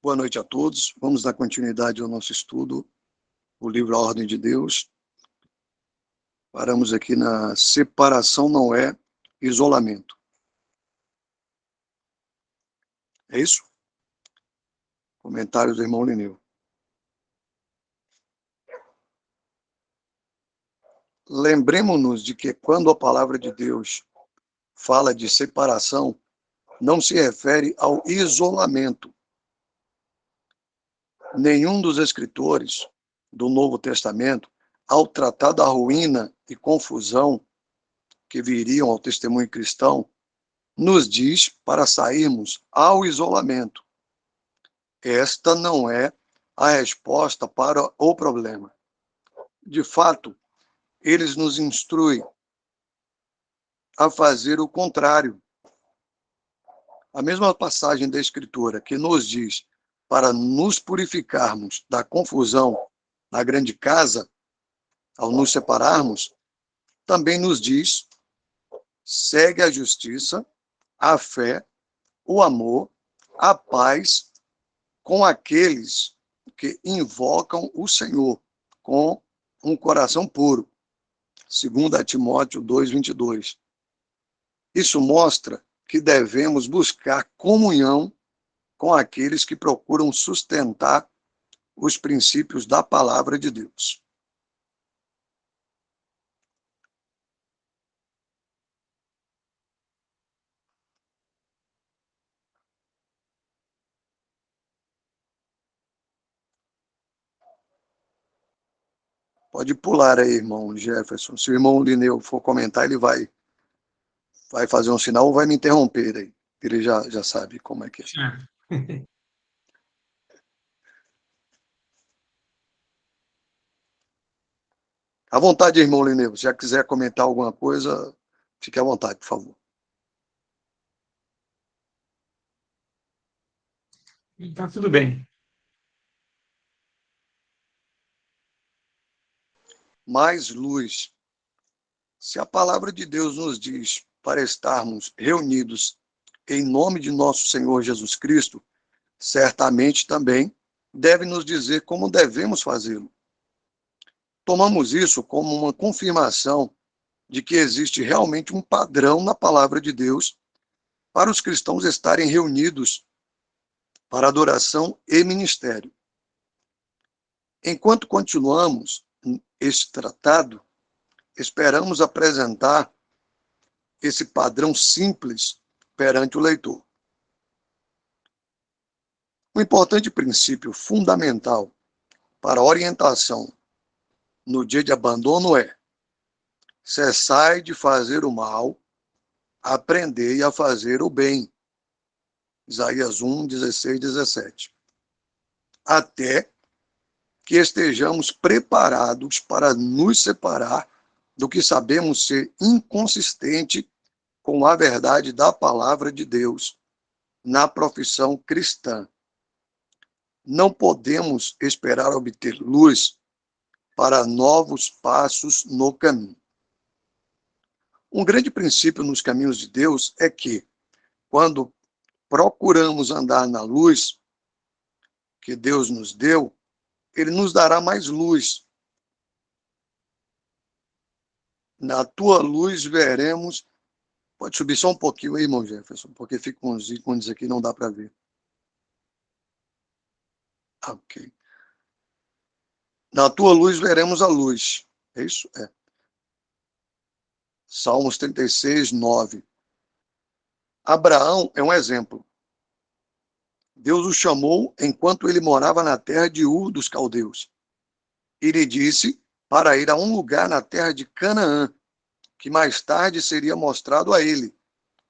Boa noite a todos. Vamos dar continuidade ao nosso estudo, o livro A Ordem de Deus. Paramos aqui na separação não é isolamento. É isso? Comentário do irmão Lineu. Lembremos-nos de que quando a palavra de Deus fala de separação, não se refere ao isolamento. Nenhum dos escritores do Novo Testamento, ao tratar da ruína e confusão que viriam ao testemunho cristão, nos diz para sairmos ao isolamento. Esta não é a resposta para o problema. De fato, eles nos instruem a fazer o contrário. A mesma passagem da Escritura que nos diz para nos purificarmos da confusão na grande casa, ao nos separarmos, também nos diz: segue a justiça, a fé, o amor, a paz com aqueles que invocam o Senhor com um coração puro. 2 Timóteo 2:22. Isso mostra que devemos buscar comunhão com aqueles que procuram sustentar os princípios da palavra de Deus. Pode pular aí, irmão Jefferson. Se o irmão Lineu for comentar, ele vai fazer um sinal ou vai me interromper aí. Ele já sabe como é que é. À vontade, irmão Lineu. Se já quiser comentar alguma coisa, fique à vontade, por favor. Tá tudo bem. Mais luz. Se a palavra de Deus nos diz para estarmos reunidos em nome de nosso Senhor Jesus Cristo, certamente também deve nos dizer como devemos fazê-lo. Tomamos isso como uma confirmação de que existe realmente um padrão na palavra de Deus para os cristãos estarem reunidos para adoração e ministério. Enquanto continuamos este tratado, esperamos apresentar esse padrão simples perante o leitor. Um importante princípio fundamental para a orientação no dia de abandono é: cessai de fazer o mal, aprendei a fazer o bem. Isaías 1, 16, 17. Até que estejamos preparados para nos separar do que sabemos ser inconsistente com a verdade da palavra de Deus na profissão cristã. Não podemos esperar obter luz para novos passos no caminho. Um grande princípio nos caminhos de Deus é que, quando procuramos andar na luz que Deus nos deu, Ele nos dará mais luz. Na tua luz veremos. Pode subir só um pouquinho aí, irmão Jefferson, porque fica uns ícones aqui, não dá para ver. Ok. Na tua luz veremos a luz. É isso? É. Salmos 36, 9. Abraão é um exemplo. Deus o chamou enquanto ele morava na terra de Ur dos Caldeus. E lhe disse para ir a um lugar na terra de Canaã, que mais tarde seria mostrado a ele.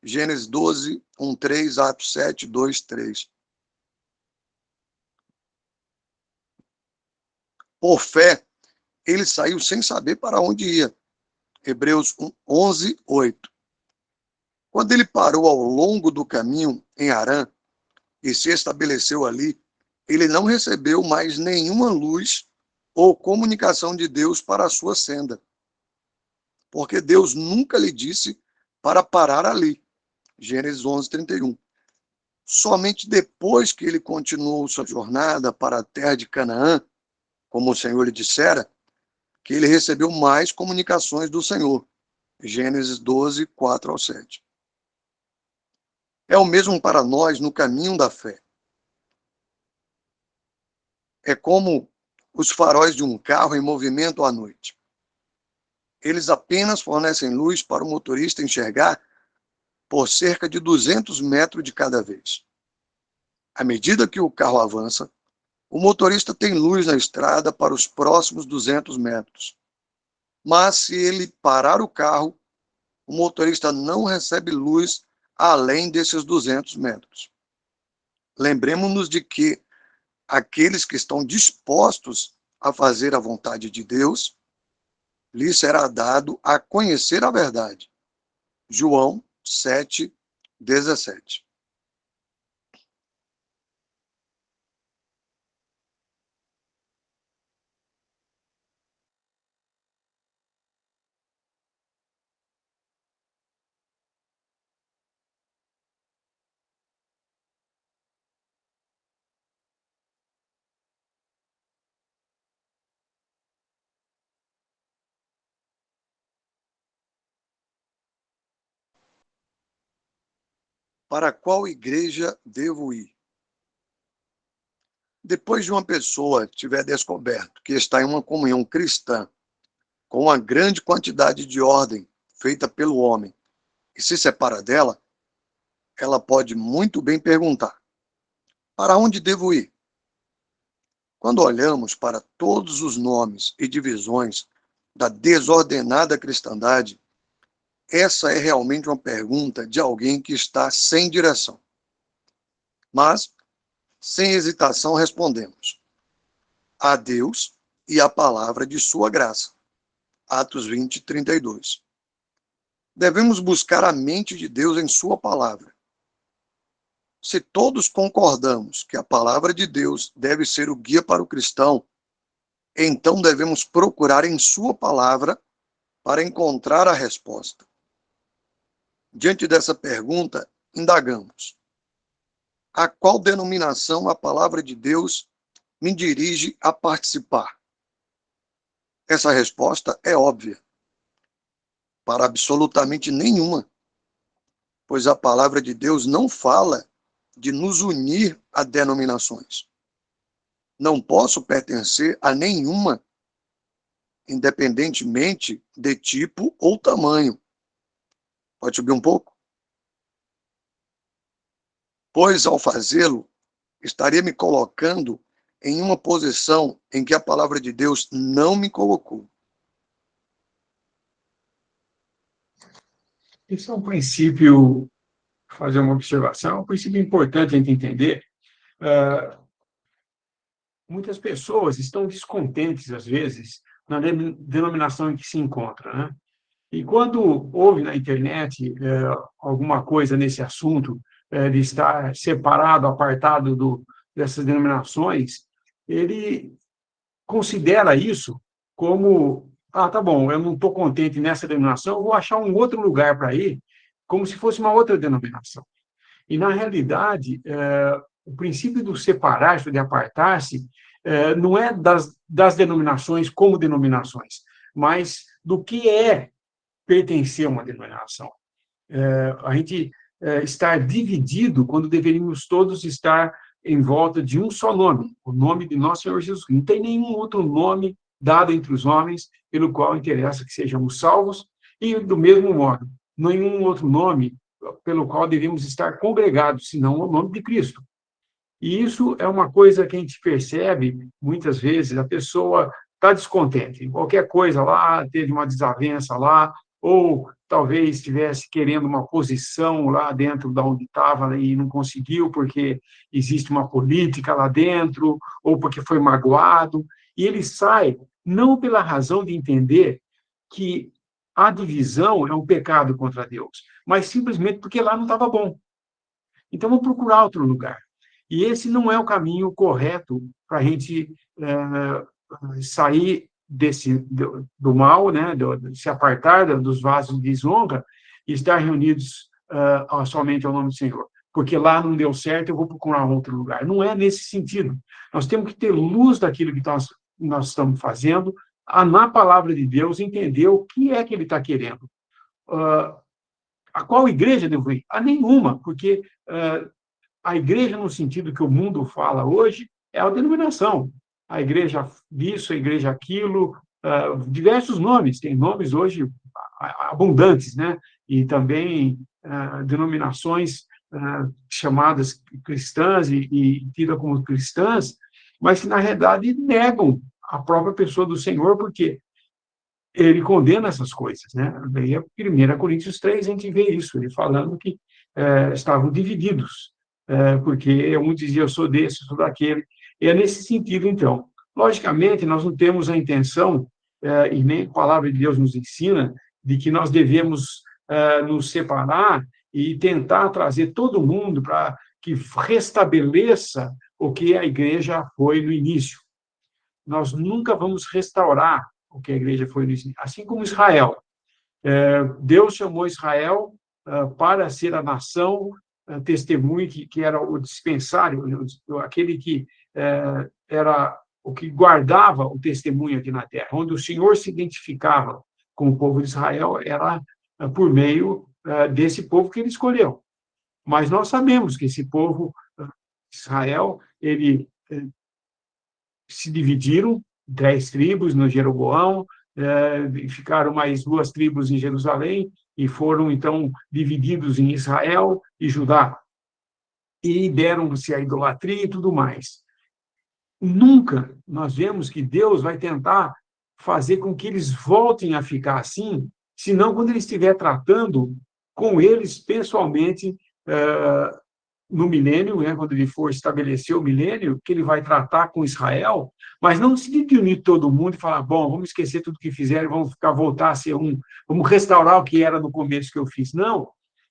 Gênesis 12, 1, 3, Atos 7, 2, 3. Por fé, ele saiu sem saber para onde ia. Hebreus 11, 8. Quando ele parou ao longo do caminho em Harã e se estabeleceu ali, ele não recebeu mais nenhuma luz ou comunicação de Deus para a sua senda, porque Deus nunca lhe disse para parar ali. Gênesis 11, 31. somente depois que ele continuou sua jornada para a terra de Canaã, como o Senhor lhe dissera, que ele recebeu mais comunicações do Senhor. Gênesis 12, 4 ao 7. É o mesmo para nós no caminho da fé. É como os faróis de um carro em movimento à noite. Eles apenas fornecem luz para o motorista enxergar por cerca de 200 metros de cada vez. À medida que o carro avança, o motorista tem luz na estrada para os próximos 200 metros. Mas se ele parar o carro, o motorista não recebe luz além desses 200 metros. Lembremos-nos de que aqueles que estão dispostos a fazer a vontade de Deus, lhes será dado a conhecer a verdade. João 7, 17. Para qual igreja devo ir? Depois de uma pessoa tiver descoberto que está em uma comunhão cristã com uma grande quantidade de ordem feita pelo homem e se separa dela, ela pode muito bem perguntar: para onde devo ir? Quando olhamos para todos os nomes e divisões da desordenada cristandade, essa é realmente uma pergunta de alguém que está sem direção. Mas, sem hesitação, respondemos: a Deus e a palavra de sua graça. Atos 20, 32. Devemos buscar a mente de Deus em sua palavra. Se todos concordamos que a palavra de Deus deve ser o guia para o cristão, então devemos procurar em sua palavra para encontrar a resposta. Diante dessa pergunta, indagamos: a qual denominação a palavra de Deus me dirige a participar? Essa resposta é óbvia: para absolutamente nenhuma, pois a palavra de Deus não fala de nos unir a denominações. Não posso pertencer a nenhuma, independentemente de tipo ou tamanho. Pode subir um pouco? Pois, ao fazê-lo, estaria me colocando em uma posição em que a palavra de Deus não me colocou. Esse é um princípio, fazer uma observação, é um princípio importante a gente entender. Muitas pessoas estão descontentes, às vezes, na denominação em que se encontra, né? E quando houve na internet alguma coisa nesse assunto, de estar separado, apartado dessas denominações, ele considera isso como: ah, tá bom, eu não estou contente nessa denominação, eu vou achar um outro lugar para ir, como se fosse uma outra denominação. E, na realidade, o princípio do separar-se, de apartar-se, não é das denominações como denominações, mas do que é pertencer a uma denominação. A gente estar dividido quando deveríamos todos estar em volta de um só nome, o nome de nosso Senhor Jesus Cristo. Não tem nenhum outro nome dado entre os homens pelo qual interessa que sejamos salvos, e, do mesmo modo, nenhum outro nome pelo qual devemos estar congregados, senão o nome de Cristo. E isso é uma coisa que a gente percebe, muitas vezes, a pessoa está descontente. Qualquer coisa lá, teve uma desavença lá, ou talvez estivesse querendo uma posição lá dentro da onde estava e não conseguiu porque existe uma política lá dentro, ou porque foi magoado, e ele sai não pela razão de entender que a divisão é um pecado contra Deus, mas simplesmente porque lá não estava bom. Então, vou procurar outro lugar. E esse não é o caminho correto para a gente sair do mal, né, se apartar dos vasos de desonra e estar reunidos somente ao nome do Senhor. porque lá não deu certo, eu vou procurar um outro lugar. Não é nesse sentido. Nós temos que ter luz daquilo que nós estamos fazendo, na palavra de Deus, entender o que é que ele está querendo. A qual igreja devo ir? A nenhuma, porque a igreja, no sentido que o mundo fala hoje, é a denominação. A igreja isso, a igreja aquilo, diversos nomes. Tem nomes hoje abundantes, né? E também denominações chamadas cristãs e tidas como cristãs, mas que, na realidade, negam a própria pessoa do Senhor, porque ele condena essas coisas, né? Daí, 1 Coríntios 3, a gente vê isso, ele falando que estavam divididos, porque um dizia, eu sou desse, eu sou daquele. E é nesse sentido, então. Logicamente, nós não temos a intenção, e nem a palavra de Deus nos ensina, de que nós devemos nos separar e tentar trazer todo mundo para que restabeleça o que a igreja foi no início. Nós nunca vamos restaurar o que a igreja foi no início, assim como Israel. Deus chamou Israel para ser a nação testemunha, que era o dispensário, aquele que era o que guardava o testemunho aqui na terra. Onde o Senhor se identificava com o povo de Israel era por meio desse povo que ele escolheu. Mas nós sabemos que esse povo, Israel, ele se dividiram em 3 tribos no Jeroboão, ficaram mais 2 tribos em Jerusalém, e foram, então, divididos em Israel e Judá. E deram-se a idolatria e tudo mais. Nunca nós vemos que Deus vai tentar fazer com que eles voltem a ficar assim, senão quando ele estiver tratando com eles pessoalmente no milênio, né, quando ele for estabelecer o milênio, que ele vai tratar com Israel, mas não se unir todo mundo e falar, bom, vamos esquecer tudo que fizeram, vamos voltar a ser vamos restaurar o que era no começo que eu fiz. Não,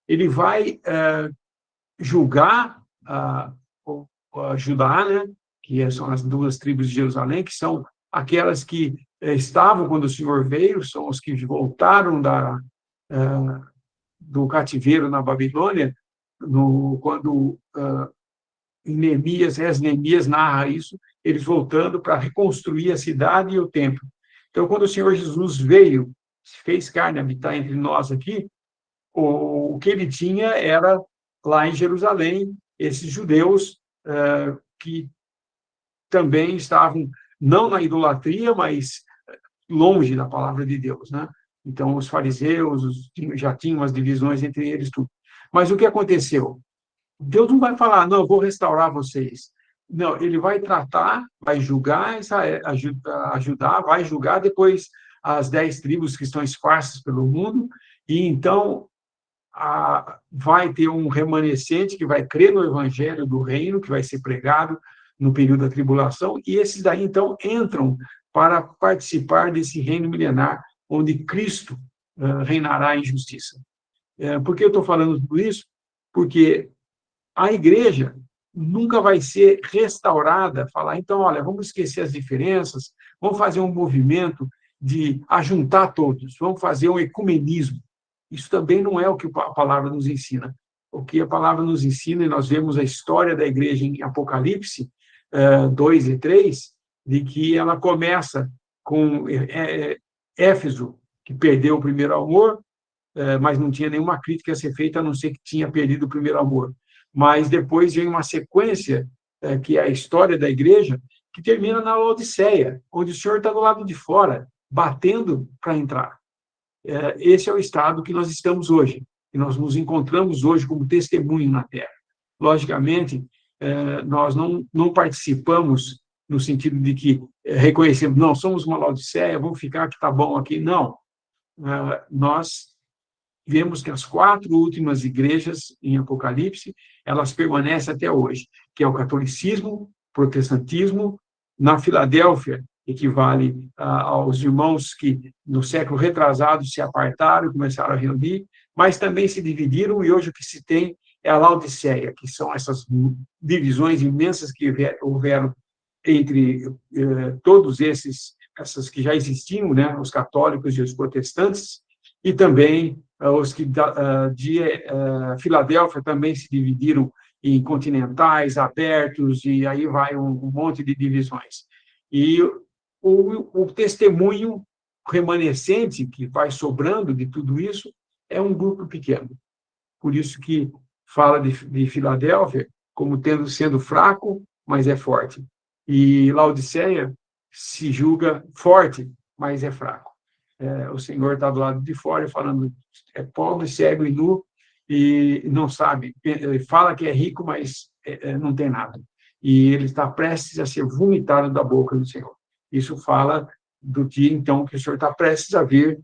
ele vai julgar Judá, né, que são as 2 tribos de Jerusalém, que são aquelas que estavam quando o Senhor veio, são os que voltaram do cativeiro na Babilônia, quando Neemias narra isso, eles voltando para reconstruir a cidade e o templo. Então, quando o Senhor Jesus veio, fez carne habitar entre nós aqui, o que ele tinha era, lá em Jerusalém, esses judeus que também estavam, não na idolatria, mas longe da palavra de Deus, né? Então, os fariseus já tinham as divisões entre eles, tudo. Mas o que aconteceu? Deus não vai falar, não, eu vou restaurar vocês. Não, ele vai tratar, vai julgar, ajudar, vai julgar depois as 10 tribos que estão esparsas pelo mundo, e então vai ter um remanescente que vai crer no evangelho do reino, que vai ser pregado no período da tribulação, e esses daí, então, entram para participar desse reino milenar, onde Cristo reinará em justiça. Por que eu estou falando tudo isso? Porque a igreja nunca vai ser restaurada, falar, então, olha, vamos esquecer as diferenças, vamos fazer um movimento de ajuntar todos, vamos fazer um ecumenismo. Isso também não é o que a palavra nos ensina. O que a palavra nos ensina, e nós vemos a história da igreja em Apocalipse 2 e 3, de que ela começa com Éfeso, que perdeu o primeiro amor, mas não tinha nenhuma crítica a ser feita, a não ser que tinha perdido o primeiro amor. Mas depois vem uma sequência, que é a história da igreja, que termina na Laodiceia, onde o Senhor está do lado de fora, batendo para entrar. Esse é o estado que nós estamos hoje, que nós nos encontramos hoje como testemunho na Terra. Logicamente, nós não participamos no sentido de que reconhecemos, não, somos uma Laodiceia, vamos ficar que está bom aqui. Não. Nós vemos que as 4 últimas igrejas em Apocalipse, elas permanecem até hoje, que é o catolicismo, protestantismo, na Filadélfia, equivale aos irmãos que, no século retrasado, se apartaram e começaram a reunir, mas também se dividiram, e hoje o que se tem é a Laodiceia, que são essas divisões imensas que houveram entre todos essas que já existiam, né, os católicos e os protestantes, e também os que de Filadélfia também se dividiram em continentais, abertos, e aí vai um monte de divisões. E o testemunho remanescente que vai sobrando de tudo isso é um grupo pequeno. Por isso que fala de Filadélfia como sendo fraco, mas é forte. E Laodiceia se julga forte, mas é fraco. O Senhor está do lado de fora falando, é pobre, cego e nu, e não sabe. Ele fala que é rico, mas não tem nada. E ele está prestes a ser vomitado da boca do Senhor. Isso fala do dia, então, que o Senhor está prestes a vir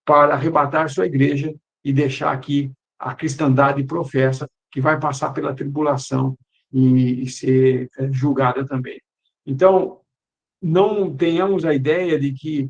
para arrebatar sua igreja e deixar aqui a cristandade professa, que vai passar pela tribulação e ser julgada também. Então, não tenhamos a ideia de que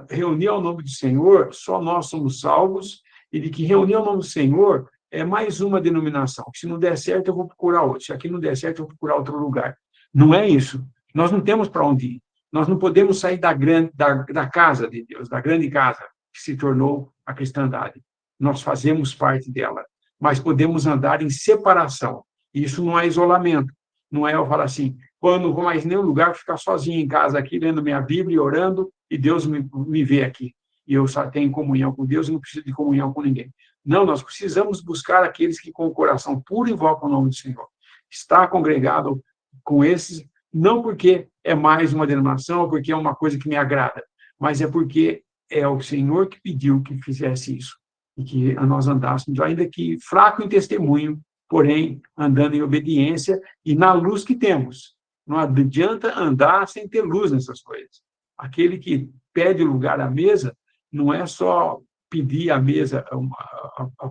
reunir ao nome do Senhor, só nós somos salvos, e de que reunir ao nome do Senhor é mais uma denominação. Se não der certo, eu vou procurar outro. Se aqui não der certo, eu vou procurar outro lugar. Não é isso. Nós não temos para onde ir. Nós não podemos sair da casa de Deus, da grande casa que se tornou a cristandade. Nós fazemos parte dela, mas podemos andar em separação. Isso não é isolamento. Não é eu falar assim, eu não vou mais em nenhum lugar, ficar sozinho em casa aqui, lendo minha Bíblia e orando, e Deus me vê aqui. E eu só tenho comunhão com Deus e não preciso de comunhão com ninguém. Não, nós precisamos buscar aqueles que com o coração puro invocam o nome do Senhor. Estar congregado com esses, não porque é mais uma denominação, ou porque é uma coisa que me agrada, mas é porque é o Senhor que pediu que fizesse isso. E que nós andássemos, ainda que fraco em testemunho, porém andando em obediência e na luz que temos. Não adianta andar sem ter luz nessas coisas. Aquele que pede lugar à mesa não é só pedir a mesa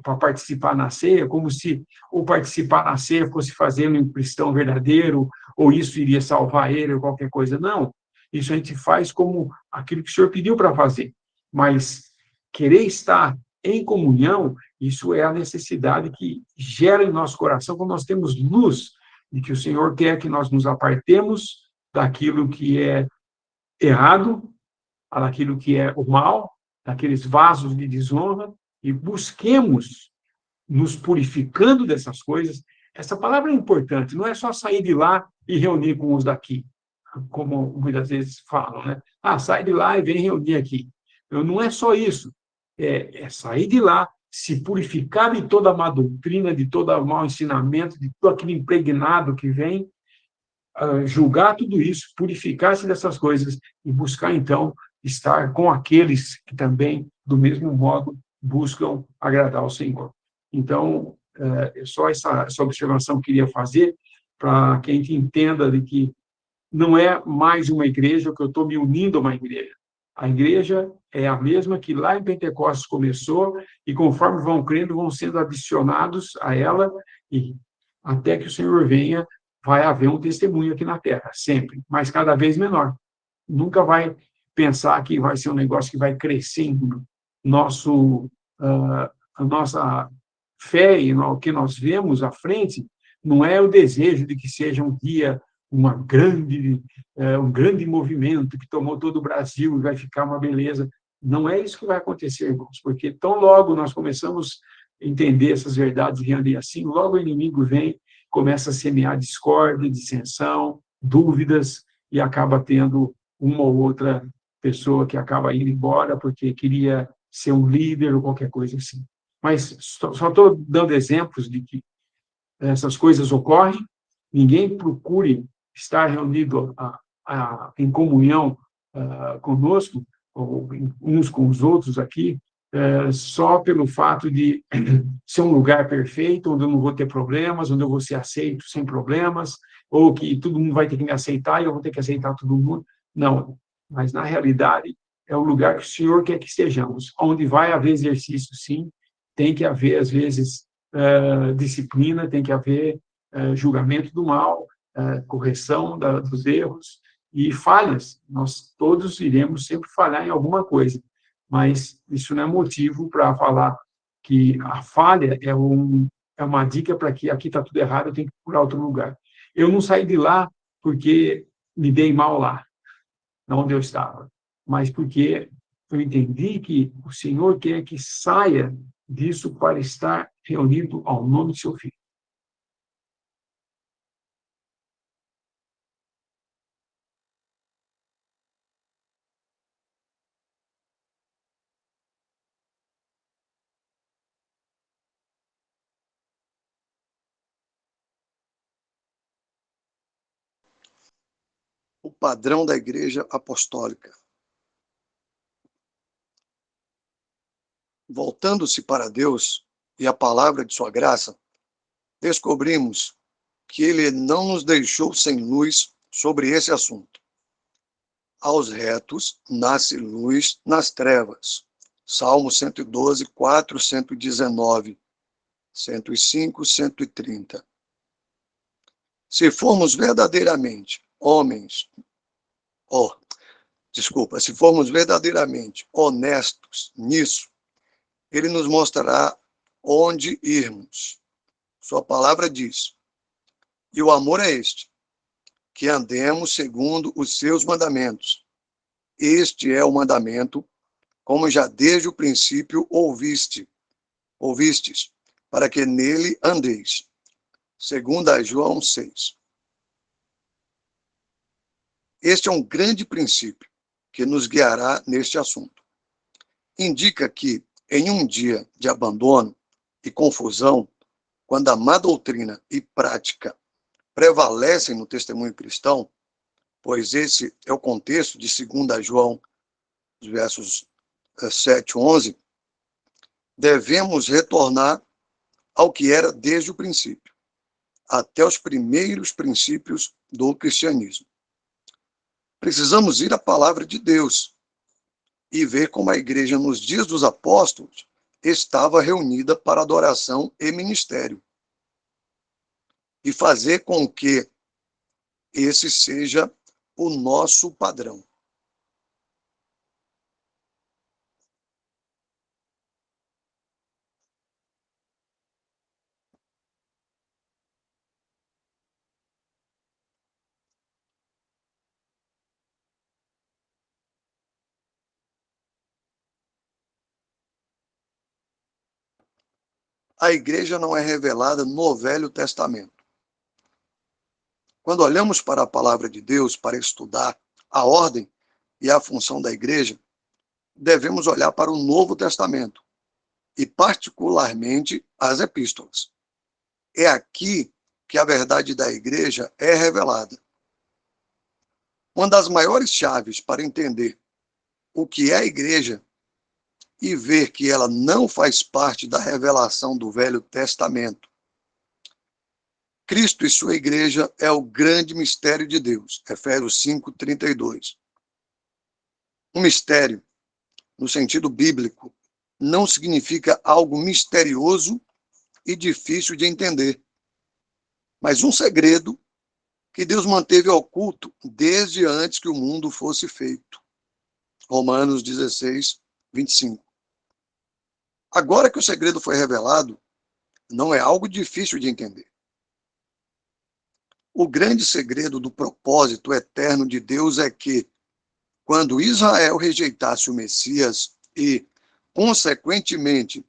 para participar na ceia, como se o participar na ceia fosse fazendo um cristão verdadeiro, ou isso iria salvar ele, ou qualquer coisa. Não. Isso a gente faz como aquilo que o Senhor pediu para fazer. Mas querer estar em comunhão, isso é a necessidade que gera em nosso coração quando nós temos luz de que o Senhor quer que nós nos apartemos daquilo que é errado, daquilo que é o mal, daqueles vasos de desonra, e busquemos nos purificando dessas coisas. Essa palavra é importante, não é só sair de lá e reunir com os daqui, como muitas vezes falam, né? Sai de lá e vem reunir aqui. Não é só isso, é sair de lá, se purificar de toda a má doutrina, de todo o mau ensinamento, de todo aquele impregnado que vem, julgar tudo isso, purificar-se dessas coisas e buscar, então, estar com aqueles que também, do mesmo modo, buscam agradar ao Senhor. Então, só essa observação que eu queria fazer para que a gente entenda de que não é mais uma igreja, que eu estou me unindo a uma igreja. A igreja é a mesma que lá em Pentecostes começou, e conforme vão crendo, vão sendo adicionados a ela, e até que o Senhor venha, vai haver um testemunho aqui na Terra, sempre, mas cada vez menor. Nunca vai pensar que vai ser um negócio que vai crescendo. A nossa fé e o que nós vemos à frente não é o desejo de que seja um dia um grande movimento que tomou todo o Brasil e vai ficar uma beleza. Não é isso que vai acontecer, irmãos, porque tão logo nós começamos a entender essas verdades e assim, logo o inimigo vem, começa a semear discórdia, dissensão, dúvidas, e acaba tendo uma ou outra pessoa que acaba indo embora porque queria ser um líder ou qualquer coisa assim. Mas só estou dando exemplos de que essas coisas ocorrem. Ninguém procure estar reunido em comunhão conosco, ou uns com os outros aqui, só pelo fato de ser um lugar perfeito, onde eu não vou ter problemas, onde eu vou ser aceito sem problemas, ou que todo mundo vai ter que me aceitar e eu vou ter que aceitar todo mundo. Não, mas na realidade é o lugar que o Senhor quer que estejamos, onde vai haver exercício, sim, tem que haver, às vezes, disciplina, tem que haver julgamento do mal, correção dos erros e falhas. Nós todos iremos sempre falhar em alguma coisa, mas isso não é motivo para falar que a falha é uma dica para que aqui está tudo errado, eu tenho que procurar outro lugar. Eu não saí de lá porque me dei mal lá, onde eu estava, mas porque eu entendi que o Senhor quer que saia disso para estar reunido ao nome de seu Filho. O padrão da Igreja Apostólica. Voltando-se para Deus e a palavra de sua graça, descobrimos que ele não nos deixou sem luz sobre esse assunto. Aos retos nasce luz nas trevas. Salmo 112, 4, 119, 105, 130. Se formos verdadeiramente se formos verdadeiramente honestos nisso, ele nos mostrará onde irmos. Sua palavra diz: e o amor é este, que andemos segundo os seus mandamentos. Este é o mandamento, como já desde o princípio ouvistes, para que nele andeis. 2 João 6. Este é um grande princípio que nos guiará neste assunto. Indica que, em um dia de abandono e confusão, quando a má doutrina e prática prevalecem no testemunho cristão, pois esse é o contexto de 2 João, versos 7, 11, devemos retornar ao que era desde o princípio, até os primeiros princípios do cristianismo. Precisamos ir à palavra de Deus e ver como a igreja nos dias dos apóstolos estava reunida para adoração e ministério, e fazer com que esse seja o nosso padrão. A igreja não é revelada no Velho Testamento. Quando olhamos para a palavra de Deus para estudar a ordem e a função da igreja, devemos olhar para o Novo Testamento e, particularmente, as epístolas. É aqui que a verdade da igreja é revelada. Uma das maiores chaves para entender o que é a igreja e ver que ela não faz parte da revelação do Velho Testamento. Cristo e sua igreja é o grande mistério de Deus. Efésios 5, 32. Um mistério, no sentido bíblico, não significa algo misterioso e difícil de entender, mas um segredo que Deus manteve oculto desde antes que o mundo fosse feito. Romanos 16, 25. Agora que o segredo foi revelado, não é algo difícil de entender. O grande segredo do propósito eterno de Deus é que, quando Israel rejeitasse o Messias e, consequentemente,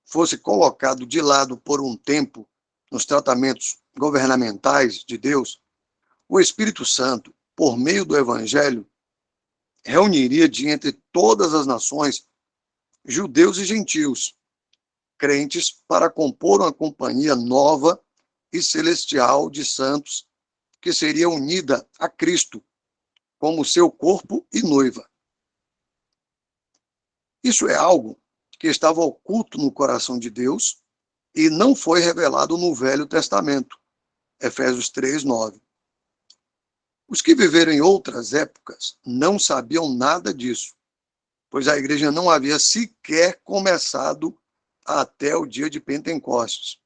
fosse colocado de lado por um tempo nos tratamentos governamentais de Deus, o Espírito Santo, por meio do Evangelho, reuniria de entre todas as nações, judeus e gentios, crentes, para compor uma companhia nova e celestial de santos, que seria unida a Cristo, como seu corpo e noiva. Isso é algo que estava oculto no coração de Deus e não foi revelado no Velho Testamento. Efésios 3, 9. Os que viveram em outras épocas não sabiam nada disso, pois a igreja não havia sequer começado até o dia de Pentecostes.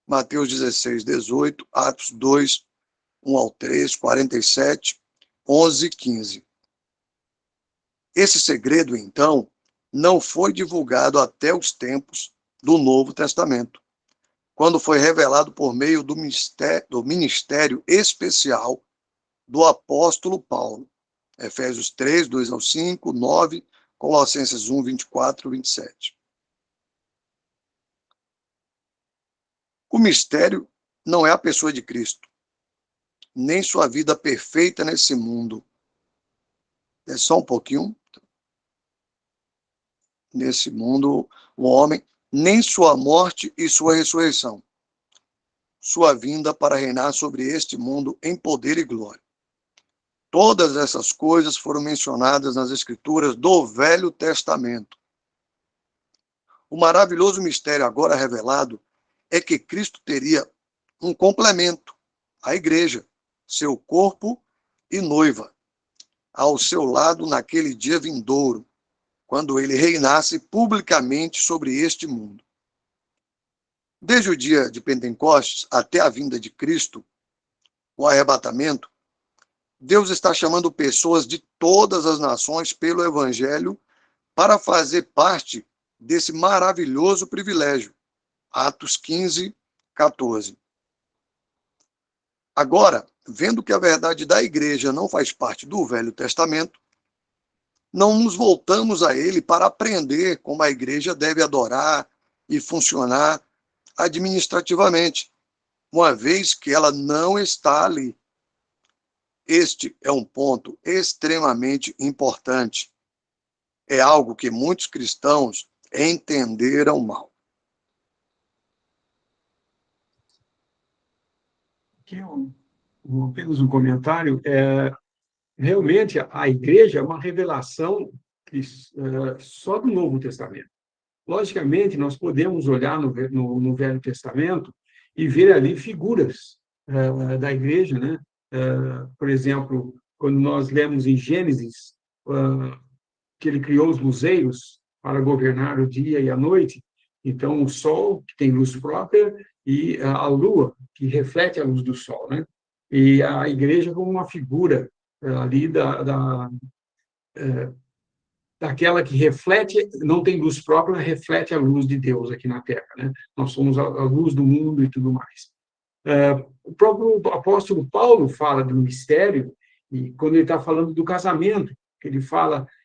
Mateus 16, 18, Atos 2, 1 ao 3, 47, 11, 15. Esse segredo, então, não foi divulgado até os tempos do Novo Testamento, quando foi revelado por meio do ministério especial do apóstolo Paulo. Efésios 3, 2 ao 5, 9, Colossenses 1, 24, 27. O mistério não é a pessoa de Cristo, nem sua vida perfeita nesse mundo. É só um pouquinho. Nesse mundo, o homem, nem sua morte e sua ressurreição. Sua vinda para reinar sobre este mundo em poder e glória. Todas essas coisas foram mencionadas nas Escrituras do Velho Testamento. O maravilhoso mistério agora revelado é que Cristo teria um complemento, a igreja, seu corpo e noiva, ao seu lado naquele dia vindouro, quando ele reinasse publicamente sobre este mundo. Desde o dia de Pentecostes até a vinda de Cristo, o arrebatamento, Deus está chamando pessoas de todas as nações pelo Evangelho para fazer parte desse maravilhoso privilégio. Atos 15, 14. Agora, vendo que a verdade da igreja não faz parte do Velho Testamento, não nos voltamos a ele para aprender como a igreja deve adorar e funcionar administrativamente, uma vez que ela não está ali. Este é um ponto extremamente importante. É algo que muitos cristãos entenderam mal. Aqui apenas um comentário. Realmente, a igreja é uma revelação só do Novo Testamento. Logicamente, nós podemos olhar no Velho Testamento e ver ali figuras da igreja, né? Por exemplo, quando nós lemos em Gênesis que ele criou os luzeiros para governar o dia e a noite, então o sol, que tem luz própria, e a lua, que reflete a luz do sol, né? E a igreja como uma figura ali daquela que reflete, não tem luz própria, mas reflete a luz de Deus aqui na Terra, né? Nós somos a luz do mundo e tudo mais. O próprio apóstolo Paulo fala do mistério, e quando ele está falando do casamento,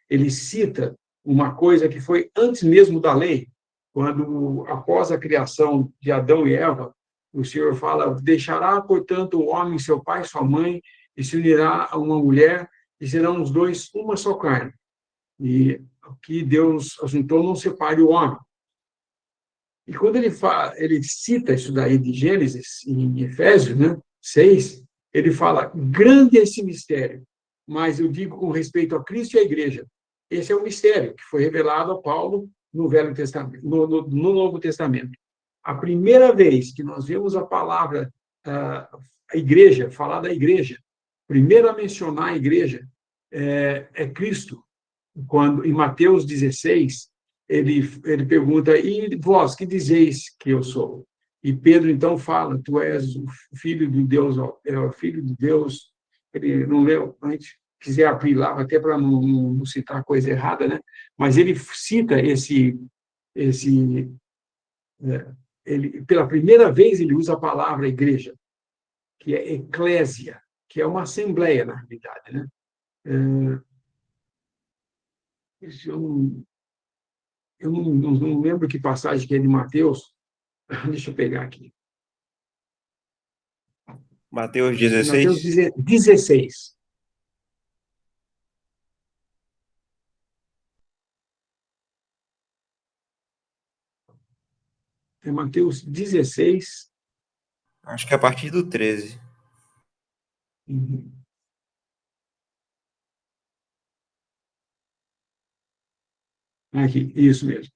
ele cita uma coisa que foi antes mesmo da lei, quando, após a criação de Adão e Eva, o Senhor fala: deixará, portanto, o homem seu pai e sua mãe, e se unirá a uma mulher, e serão os dois uma só carne. E o que Deus ajuntou, não separe o homem. E quando ele cita isso daí de Gênesis, em Efésios, né, 6, ele fala: grande é esse mistério, mas eu digo com respeito a Cristo e à igreja. Esse é o mistério que foi revelado a Paulo no Velho Testamento, no Novo Testamento. A primeira vez que nós vemos a palavra a igreja, falar da igreja, primeiro a mencionar a igreja é Cristo. Quando em Mateus 16, ele pergunta: e vós, que dizeis que eu sou? E Pedro então fala: tu és o filho de Deus, o filho de Deus. Ele não leu, a gente quiser abrir lá, até para não citar coisa errada, né? Mas ele cita ele, pela primeira vez, ele usa a palavra igreja, que é eclésia, que é uma assembleia, na realidade, né? Eu não lembro que passagem que é de Mateus. Deixa eu pegar aqui. Mateus Mateus 16. 16. É Mateus 16. Acho que é a partir do 13. Uhum. Aqui, isso mesmo.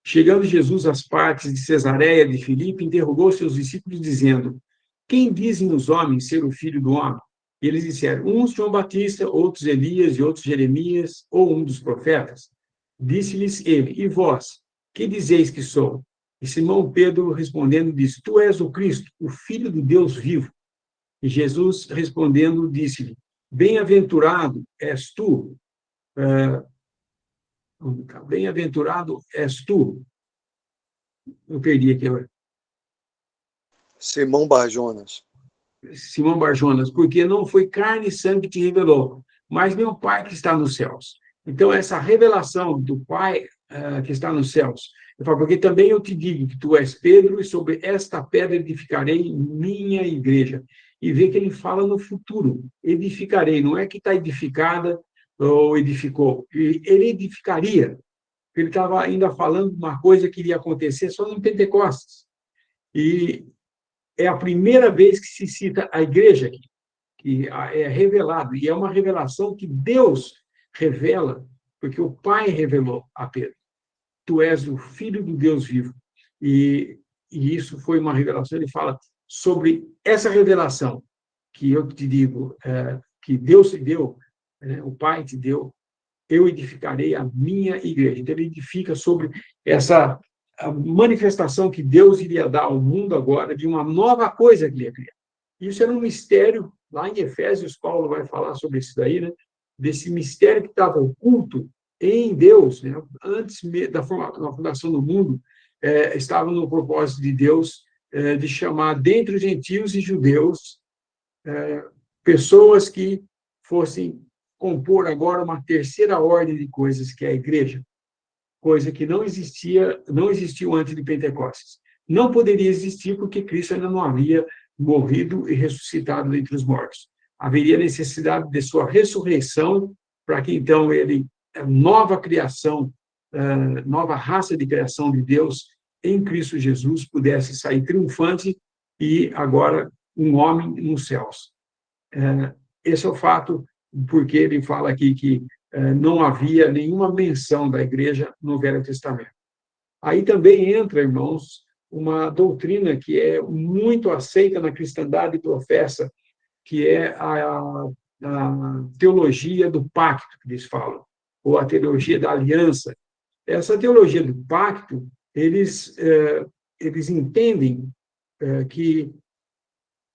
Chegando Jesus às partes de Cesareia de Filipe, interrogou seus discípulos, dizendo: quem dizem os homens ser o filho do homem? E eles disseram: uns João Batista, outros Elias e outros Jeremias, ou um dos profetas. Disse-lhes ele: e vós, que dizeis que sou? E Simão Pedro respondendo disse: tu és o Cristo, o Filho do Deus vivo. E Jesus respondendo disse-lhe: bem-aventurado és tu, bem-aventurado és tu. Eu perdi aqui agora. Simão Barjonas. Simão Barjonas, porque não foi carne e sangue que te revelou, mas meu Pai que está nos céus. Então, essa revelação do Pai que está nos céus, ele fala, porque também eu te digo que tu és Pedro, e sobre esta pedra edificarei minha igreja. E vê que ele fala no futuro, edificarei, não é que está edificada ou edificou, ele edificaria. Ele estava ainda falando de uma coisa que iria acontecer só no Pentecostes. E é a primeira vez que se cita a igreja aqui, que é revelado, e é uma revelação que Deus revela, porque o Pai revelou a Pedro. Tu és o Filho do Deus vivo. E isso foi uma revelação. Ele fala sobre essa revelação que eu te digo, que Deus te deu, o Pai te deu, eu edificarei a minha igreja. Então, ele edifica sobre essa manifestação que Deus iria dar ao mundo agora de uma nova coisa que ele ia criar. Isso era um mistério, lá em Efésios, Paulo vai falar sobre isso daí, né? Desse mistério que estava oculto em Deus, né? Antes da fundação do mundo, estava no propósito de Deus de chamar dentre os gentios e judeus pessoas que fossem compor agora uma terceira ordem de coisas, que é a igreja, coisa que não existiu antes de Pentecostes. Não poderia existir porque Cristo ainda não havia morrido e ressuscitado dentre os mortos. Haveria necessidade de sua ressurreição para que então ele, nova criação, nova raça de criação de Deus em Cristo Jesus, pudesse sair triunfante e agora um homem nos céus. Esse é o fato, porque ele fala aqui que não havia nenhuma menção da igreja no Velho Testamento. Aí também entra, irmãos, uma doutrina que é muito aceita na cristandade e professa, que é a teologia do pacto, que eles falam, ou a teologia da aliança. Essa teologia do pacto, eles entendem que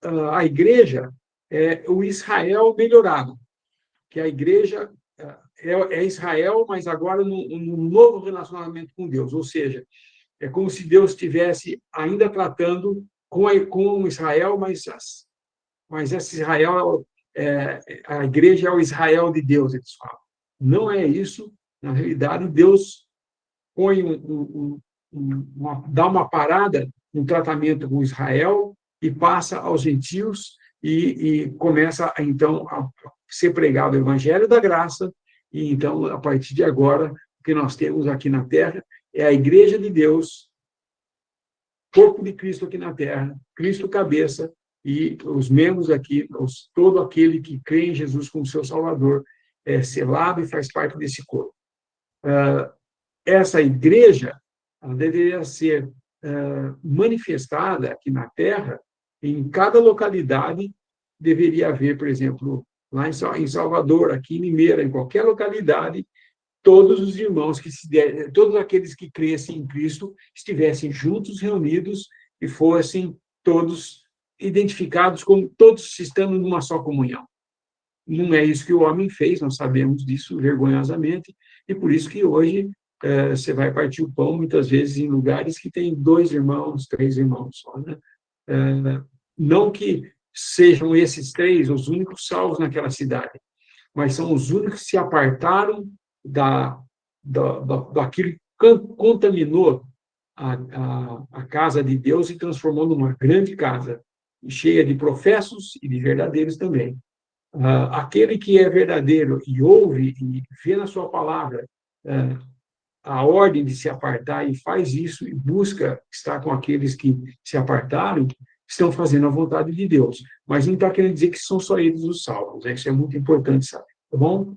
a igreja é o Israel melhorado, que a igreja é Israel, mas agora num novo relacionamento com Deus, ou seja, é como se Deus estivesse ainda tratando com Israel, mas esse Israel, a igreja é o Israel de Deus, eles falam. Não é isso, na realidade, Deus põe dá uma parada no tratamento com Israel e passa aos gentios e começa, então, a ser pregado o evangelho da graça, e então, a partir de agora, o que nós temos aqui na Terra é a igreja de Deus, corpo de Cristo aqui na Terra, Cristo cabeça, e os membros aqui, todo aquele que crê em Jesus como seu Salvador, é selado e faz parte desse corpo. Essa igreja ela deveria ser manifestada aqui na Terra, em cada localidade deveria haver, por exemplo, lá em Salvador, aqui em Limeira, em qualquer localidade, todos os irmãos todos aqueles que crescem em Cristo estivessem juntos, reunidos e fossem todos identificados como todos estando numa só comunhão. Não é isso que o homem fez, nós sabemos disso vergonhosamente, e por isso que hoje você vai partir o pão, muitas vezes, em lugares que tem 2 irmãos, 3 irmãos só, né? Não que sejam esses 3 os únicos salvos naquela cidade, mas são os únicos que se apartaram daquilo que contaminou a casa de Deus e transformou numa grande casa, cheia de professos e de verdadeiros também. Aquele que é verdadeiro e ouve e vê na sua palavra a ordem de se apartar e faz isso e busca estar com aqueles que se apartaram, estão fazendo a vontade de Deus. Mas não está querendo dizer que são só eles os salvos. Isso é muito importante saber, tá bom?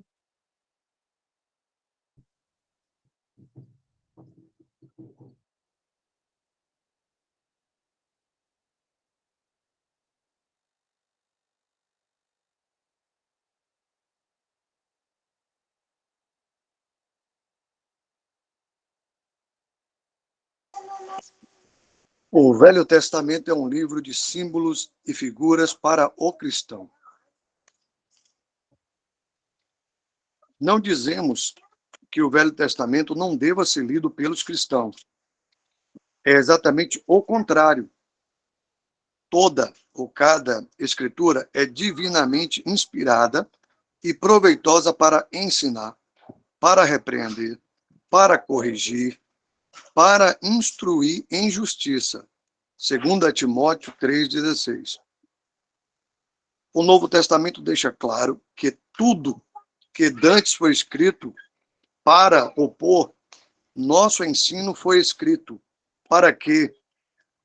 O Velho Testamento é um livro de símbolos e figuras para o cristão. Não dizemos que o Velho Testamento não deva ser lido pelos cristãos. É exatamente o contrário. Toda ou cada escritura é divinamente inspirada e proveitosa para ensinar, para repreender, para corrigir, para instruir em justiça. 2 Timóteo 3,16. O Novo Testamento deixa claro que tudo que dantes foi escrito para opor, nosso ensino foi escrito para que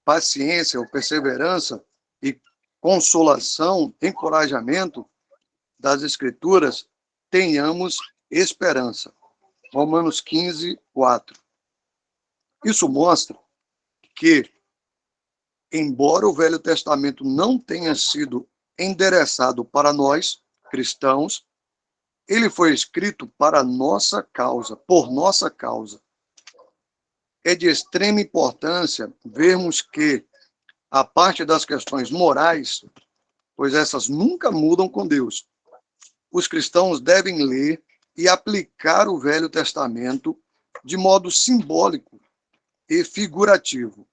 paciência ou perseverança e consolação, encorajamento das Escrituras, tenhamos esperança. Romanos 15, 4. Isso mostra que, embora o Velho Testamento não tenha sido endereçado para nós, cristãos, ele foi escrito para nossa causa, por nossa causa. É de extrema importância vermos que, a parte das questões morais, pois essas nunca mudam com Deus, os cristãos devem ler e aplicar o Velho Testamento de modo simbólico e figurativo.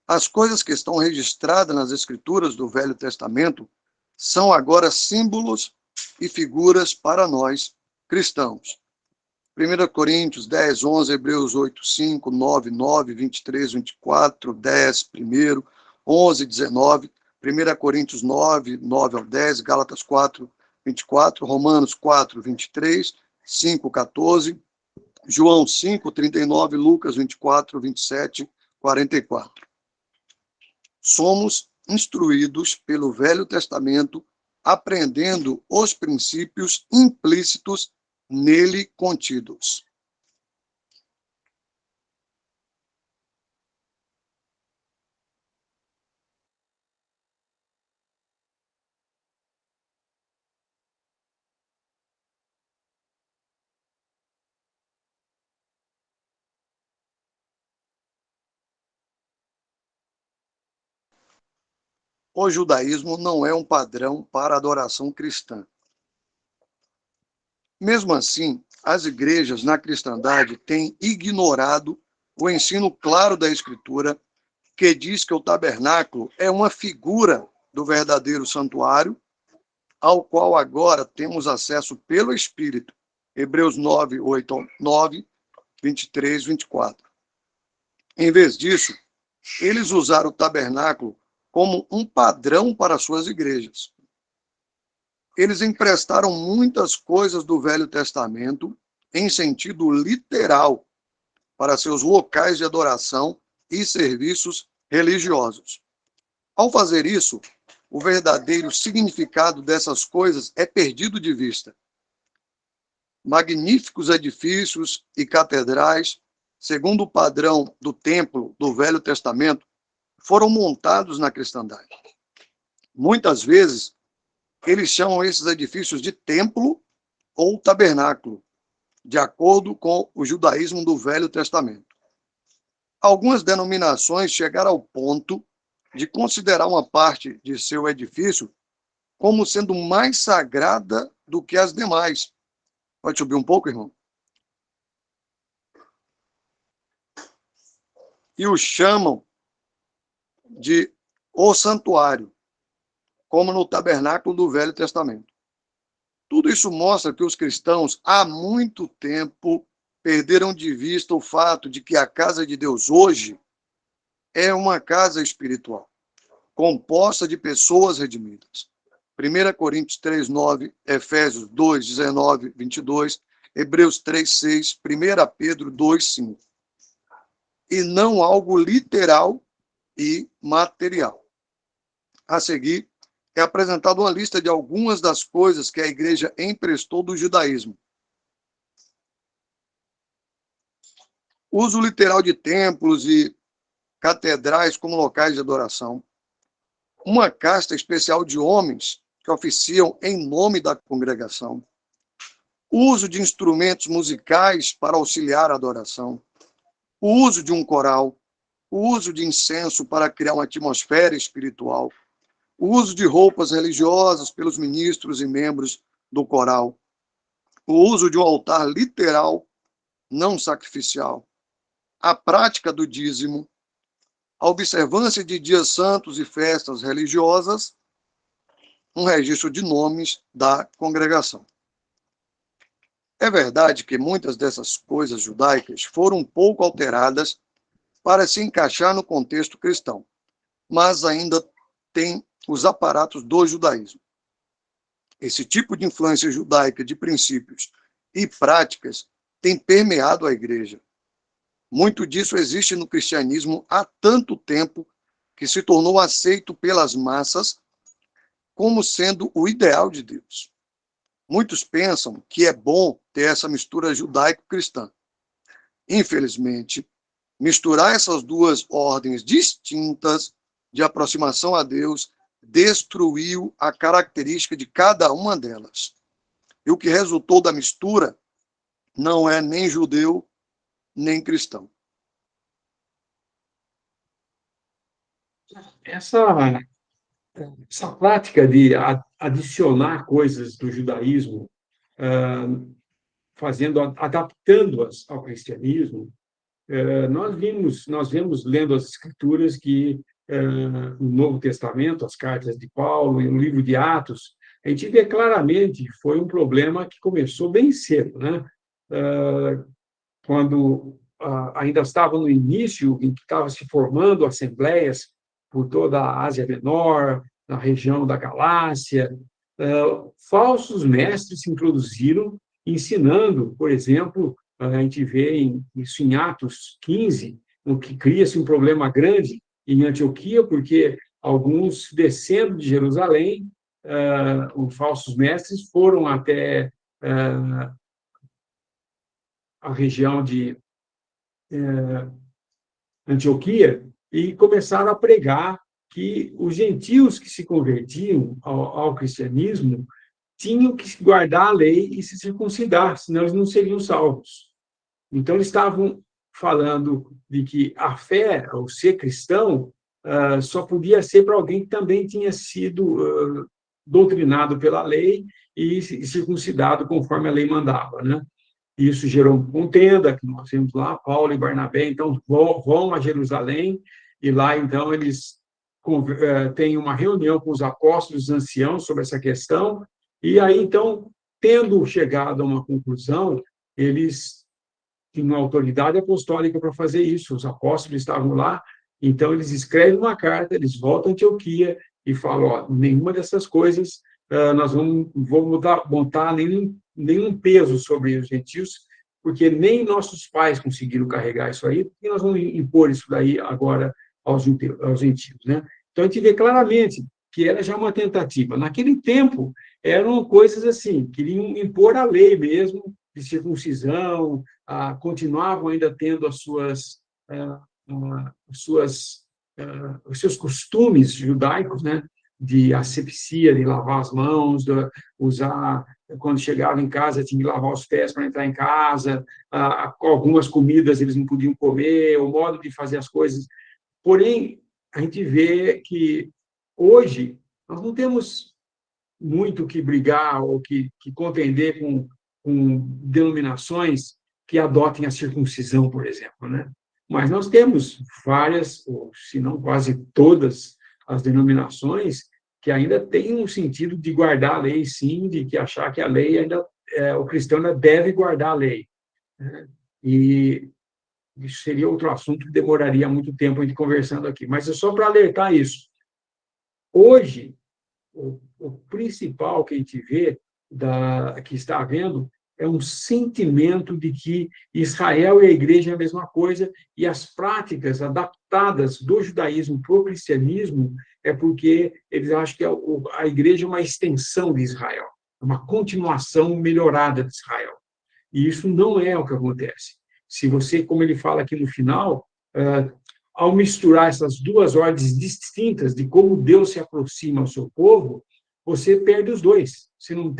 As coisas que estão registradas nas Escrituras do Velho Testamento são agora símbolos e figuras para nós, cristãos. 1 Coríntios 10, 11, Hebreus 8, 5, 9, 9, 23, 24, 10, 1, 11, 19, 1 Coríntios 9, 9 ao 10, Gálatas 4, 24, Romanos 4, 23, 5, 14, João 5, 39, Lucas 24, 27, 44. Somos instruídos pelo Velho Testamento, aprendendo os princípios implícitos nele contidos. O judaísmo não é um padrão para a adoração cristã. Mesmo assim, as igrejas na cristandade têm ignorado o ensino claro da Escritura, que diz que o tabernáculo é uma figura do verdadeiro santuário, ao qual agora temos acesso pelo Espírito. Hebreus 9, 8, 9, 23, 24. Em vez disso, eles usaram o tabernáculo como um padrão para suas igrejas. Eles emprestaram muitas coisas do Velho Testamento em sentido literal para seus locais de adoração e serviços religiosos. Ao fazer isso, o verdadeiro significado dessas coisas é perdido de vista. Magníficos edifícios e catedrais, segundo o padrão do templo do Velho Testamento, foram montados na cristandade. Muitas vezes, eles chamam esses edifícios de templo ou tabernáculo, de acordo com o judaísmo do Velho Testamento. Algumas denominações chegaram ao ponto de considerar uma parte de seu edifício como sendo mais sagrada do que as demais. Pode subir um pouco, irmão? E o chamam de o santuário, como no tabernáculo do Velho Testamento. Tudo isso mostra que os cristãos, há muito tempo, perderam de vista o fato de que a casa de Deus hoje é uma casa espiritual, composta de pessoas redimidas. 1 Coríntios 3, 9, Efésios 2, 19, 22, Hebreus 3, 6, 1 Pedro 2, 5. E não algo literal e material. A seguir, é apresentada uma lista de algumas das coisas que a igreja emprestou do judaísmo. Uso literal de templos e catedrais como locais de adoração. Uma casta especial de homens que oficiam em nome da congregação. Uso de instrumentos musicais para auxiliar a adoração. O uso de um coral. O uso de incenso para criar uma atmosfera espiritual. O uso de roupas religiosas pelos ministros e membros do coral. O uso de um altar literal, não sacrificial. A prática do dízimo. A observância de dias santos e festas religiosas. Um registro de nomes da congregação. É verdade que muitas dessas coisas judaicas foram um pouco alteradas para se encaixar no contexto cristão, mas ainda tem os aparatos do judaísmo. Esse tipo de influência judaica de princípios e práticas tem permeado a igreja. Muito disso existe no cristianismo há tanto tempo que se tornou aceito pelas massas como sendo o ideal de Deus. Muitos pensam que é bom ter essa mistura judaico-cristã. Infelizmente, misturar essas duas ordens distintas de aproximação a Deus destruiu a característica de cada uma delas. E o que resultou da mistura não é nem judeu, nem cristão. Essa prática de adicionar coisas do judaísmo, adaptando-as ao cristianismo, nós vemos lendo as Escrituras que no Novo Testamento, as cartas de Paulo e no livro de Atos, a gente vê claramente que foi um problema que começou bem cedo, né? Quando ainda estava no início, em que estavam se formando assembleias por toda a Ásia Menor, na região da Galácia, falsos mestres se introduziram, ensinando, por exemplo, a gente vê isso em Atos 15, o que cria-se um problema grande em Antioquia, porque alguns, descendo de Jerusalém, os falsos mestres foram até a região de Antioquia e começaram a pregar que os gentios que se convertiam ao cristianismo tinham que guardar a lei e se circuncidar, senão eles não seriam salvos. Então, eles estavam falando de que a fé, ou ser cristão, só podia ser para alguém que também tinha sido doutrinado pela lei e circuncidado conforme a lei mandava, né? Isso gerou contenda, que nós vimos lá, Paulo e Barnabé, então, vão a Jerusalém, e lá, então, eles têm uma reunião com os apóstolos os anciãos sobre essa questão, e aí, então, tendo chegado a uma conclusão, eles tinham autoridade apostólica para fazer isso, os apóstolos estavam lá, então, eles escrevem uma carta, eles voltam a Antioquia e falam, ó, nenhuma dessas coisas nós vamos montar nenhum peso sobre os gentios, porque nem nossos pais conseguiram carregar isso aí, e nós vamos impor isso daí agora aos gentios, né? Então, a gente vê claramente que era já uma tentativa. Naquele tempo, eram coisas assim, queriam impor a lei mesmo, de circuncisão, continuavam ainda tendo os seus costumes judaicos, né? De asepsia, de lavar as mãos, de usar, quando chegava em casa, tinha que lavar os pés para entrar em casa, algumas comidas eles não podiam comer, o modo de fazer as coisas. Porém, a gente vê que hoje nós não temos muito que brigar ou que contender com denominações que adotem a circuncisão, por exemplo, né? Mas nós temos várias, ou se não quase todas, as denominações que ainda têm um sentido de guardar a lei, sim, de que achar que a lei ainda, o cristão ainda deve guardar a lei, né? E isso seria outro assunto que demoraria muito tempo a gente conversando aqui, mas é só para alertar isso. Hoje, o principal que a gente vê, que está havendo, é um sentimento de que Israel e a igreja é a mesma coisa, e as práticas adaptadas do judaísmo para o cristianismo é porque eles acham que a igreja é uma extensão de Israel, uma continuação melhorada de Israel. E isso não é o que acontece. Se você, como ele fala aqui no final, ao misturar essas duas ordens distintas de como Deus se aproxima ao seu povo, você perde os dois. Você não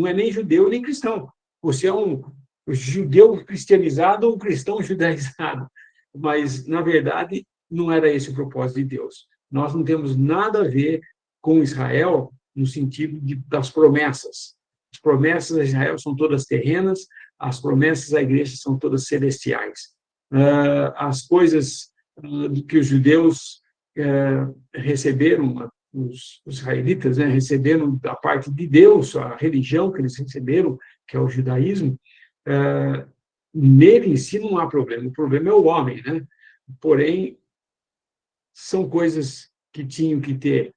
é nem judeu nem cristão. Você é um judeu cristianizado ou um cristão judaizado. Mas, na verdade, não era esse o propósito de Deus. Nós não temos nada a ver com Israel no sentido das promessas. As promessas a Israel são todas terrenas, as promessas à igreja são todas celestiais. As coisas que os judeus receberam os israelitas, né, receberam da parte de Deus a religião que eles receberam, que é o judaísmo, nele em si não há problema, o problema é o homem, né? Porém, são coisas que tinham que ter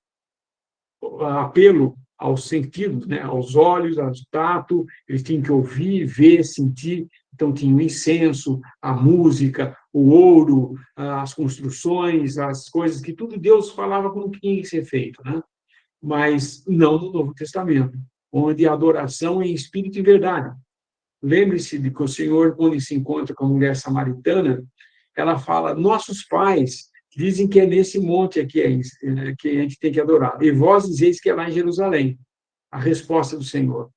apelo aos sentidos, né? Aos olhos, ao tato, eles tinham que ouvir, ver, sentir. Então, tinha o incenso, a música, o ouro, as construções, as coisas que tudo Deus falava como que tinha que ser feito, né? Mas não no Novo Testamento, onde a adoração é em espírito e verdade. Lembre-se de que o Senhor, quando se encontra com a mulher samaritana, ela fala: nossos pais dizem que é nesse monte aqui que a gente tem que adorar. E vós dizeis que é lá em Jerusalém. A resposta do Senhor: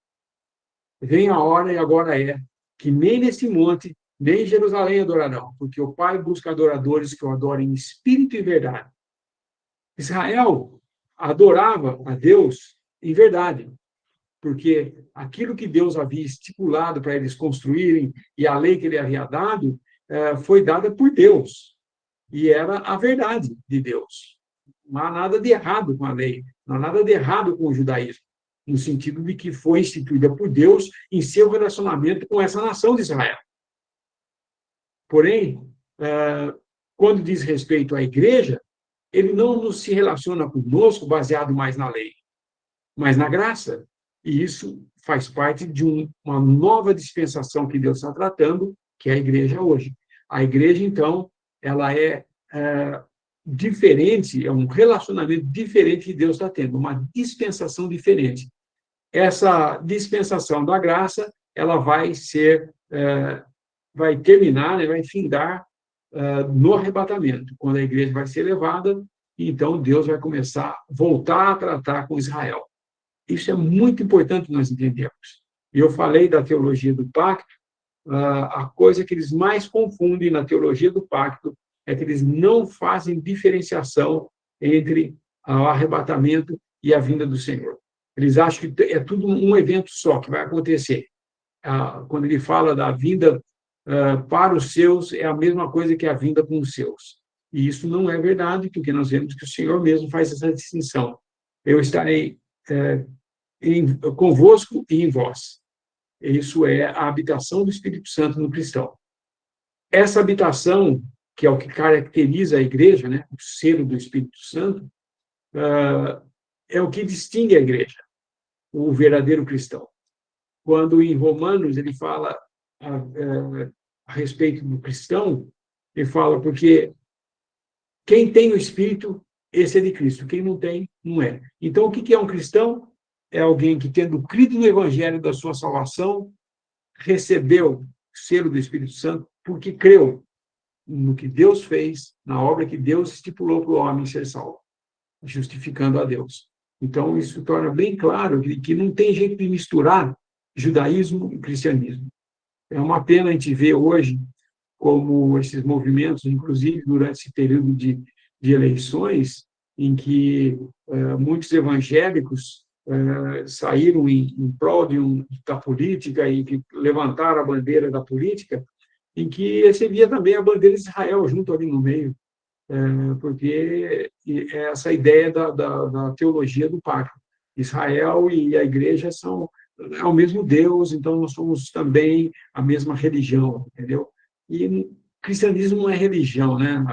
vem a hora e agora é, que nem nesse monte, nem em Jerusalém adorarão, porque o Pai busca adoradores que o adorem em espírito e verdade. Israel adorava a Deus em verdade, porque aquilo que Deus havia estipulado para eles construírem e a lei que ele havia dado foi dada por Deus. E era a verdade de Deus. Não há nada de errado com a lei, não há nada de errado com o judaísmo, no sentido de que foi instituída por Deus em seu relacionamento com essa nação de Israel. Porém, quando diz respeito à igreja, ele não se relaciona conosco baseado mais na lei, mas na graça. E isso faz parte de uma nova dispensação que Deus está tratando, que é a igreja hoje. A igreja, então, ela é diferente, é um relacionamento diferente que Deus está tendo, uma dispensação diferente. Essa dispensação da graça, ela vai terminar, né, vai findar no arrebatamento, quando a igreja vai ser levada, e então Deus vai começar a voltar a tratar com Israel. Isso é muito importante nós entendermos. E eu falei da teologia do pacto, a coisa que eles mais confundem na teologia do pacto é que eles não fazem diferenciação entre o arrebatamento e a vinda do Senhor. Eles acham que é tudo um evento só que vai acontecer. Quando ele fala da vinda para os seus, é a mesma coisa que a vinda com os seus. E isso não é verdade, porque nós vemos que o Senhor mesmo faz essa distinção. Eu estarei convosco e em vós. Isso é a habitação do Espírito Santo no cristão. Essa habitação, que é o que caracteriza a igreja, né, o selo do Espírito Santo, é o que distingue a igreja, o verdadeiro cristão. Quando em Romanos ele fala a respeito do cristão, ele fala porque quem tem o Espírito, esse é de Cristo, quem não tem, não é. Então, o que é um cristão? É alguém que, tendo crido no Evangelho da sua salvação, recebeu o selo do Espírito Santo porque creu no que Deus fez, na obra que Deus estipulou para o homem ser salvo, justificando a Deus. Então, isso torna bem claro que não tem jeito de misturar judaísmo e cristianismo. É uma pena a gente ver hoje como esses movimentos, inclusive durante esse período de eleições, em que muitos evangélicos saíram em prol da política e que levantaram a bandeira da política, em que recebia também a bandeira de Israel junto ali no meio, porque é essa ideia da teologia do pacto. Israel e a igreja são o mesmo Deus, então nós somos também a mesma religião, entendeu? E cristianismo não é religião, né?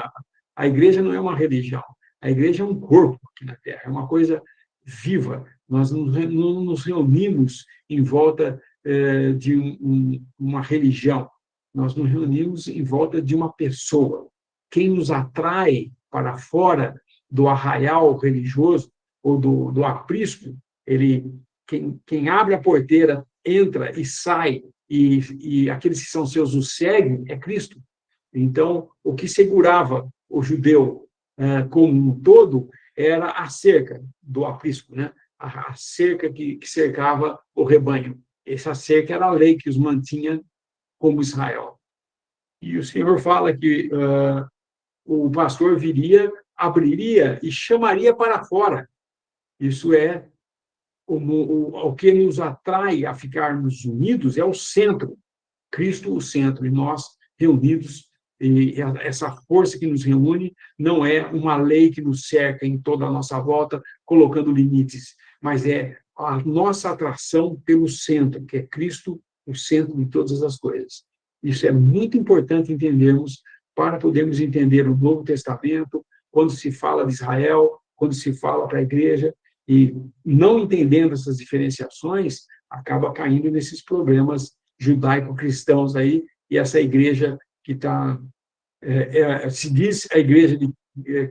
A igreja não é uma religião. A igreja é um corpo aqui na Terra, é uma coisa viva. Nós não nos reunimos em volta de uma religião. Nós nos reunimos em volta de uma pessoa. Quem nos atrai para fora do arraial religioso ou do aprisco, quem abre a porteira, entra e sai, e aqueles que são seus o seguem, é Cristo. Então, o que segurava o judeu como um todo era a cerca do aprisco, né? A cerca que cercava o rebanho. Essa cerca era a lei que os mantinha como Israel. E o Senhor fala que o pastor viria, abriria e chamaria para fora. Isso é o que nos atrai a ficarmos unidos, é o centro. Cristo, o centro, e nós reunidos E essa força que nos reúne não é uma lei que nos cerca em toda a nossa volta, colocando limites, mas é a nossa atração pelo centro, que é Cristo, o centro de todas as coisas. Isso é muito importante entendermos para podermos entender o Novo Testamento, quando se fala de Israel, quando se fala para a igreja, e não entendendo essas diferenciações, acaba caindo nesses problemas judaico-cristãos aí, e essa igreja que está, se diz a igreja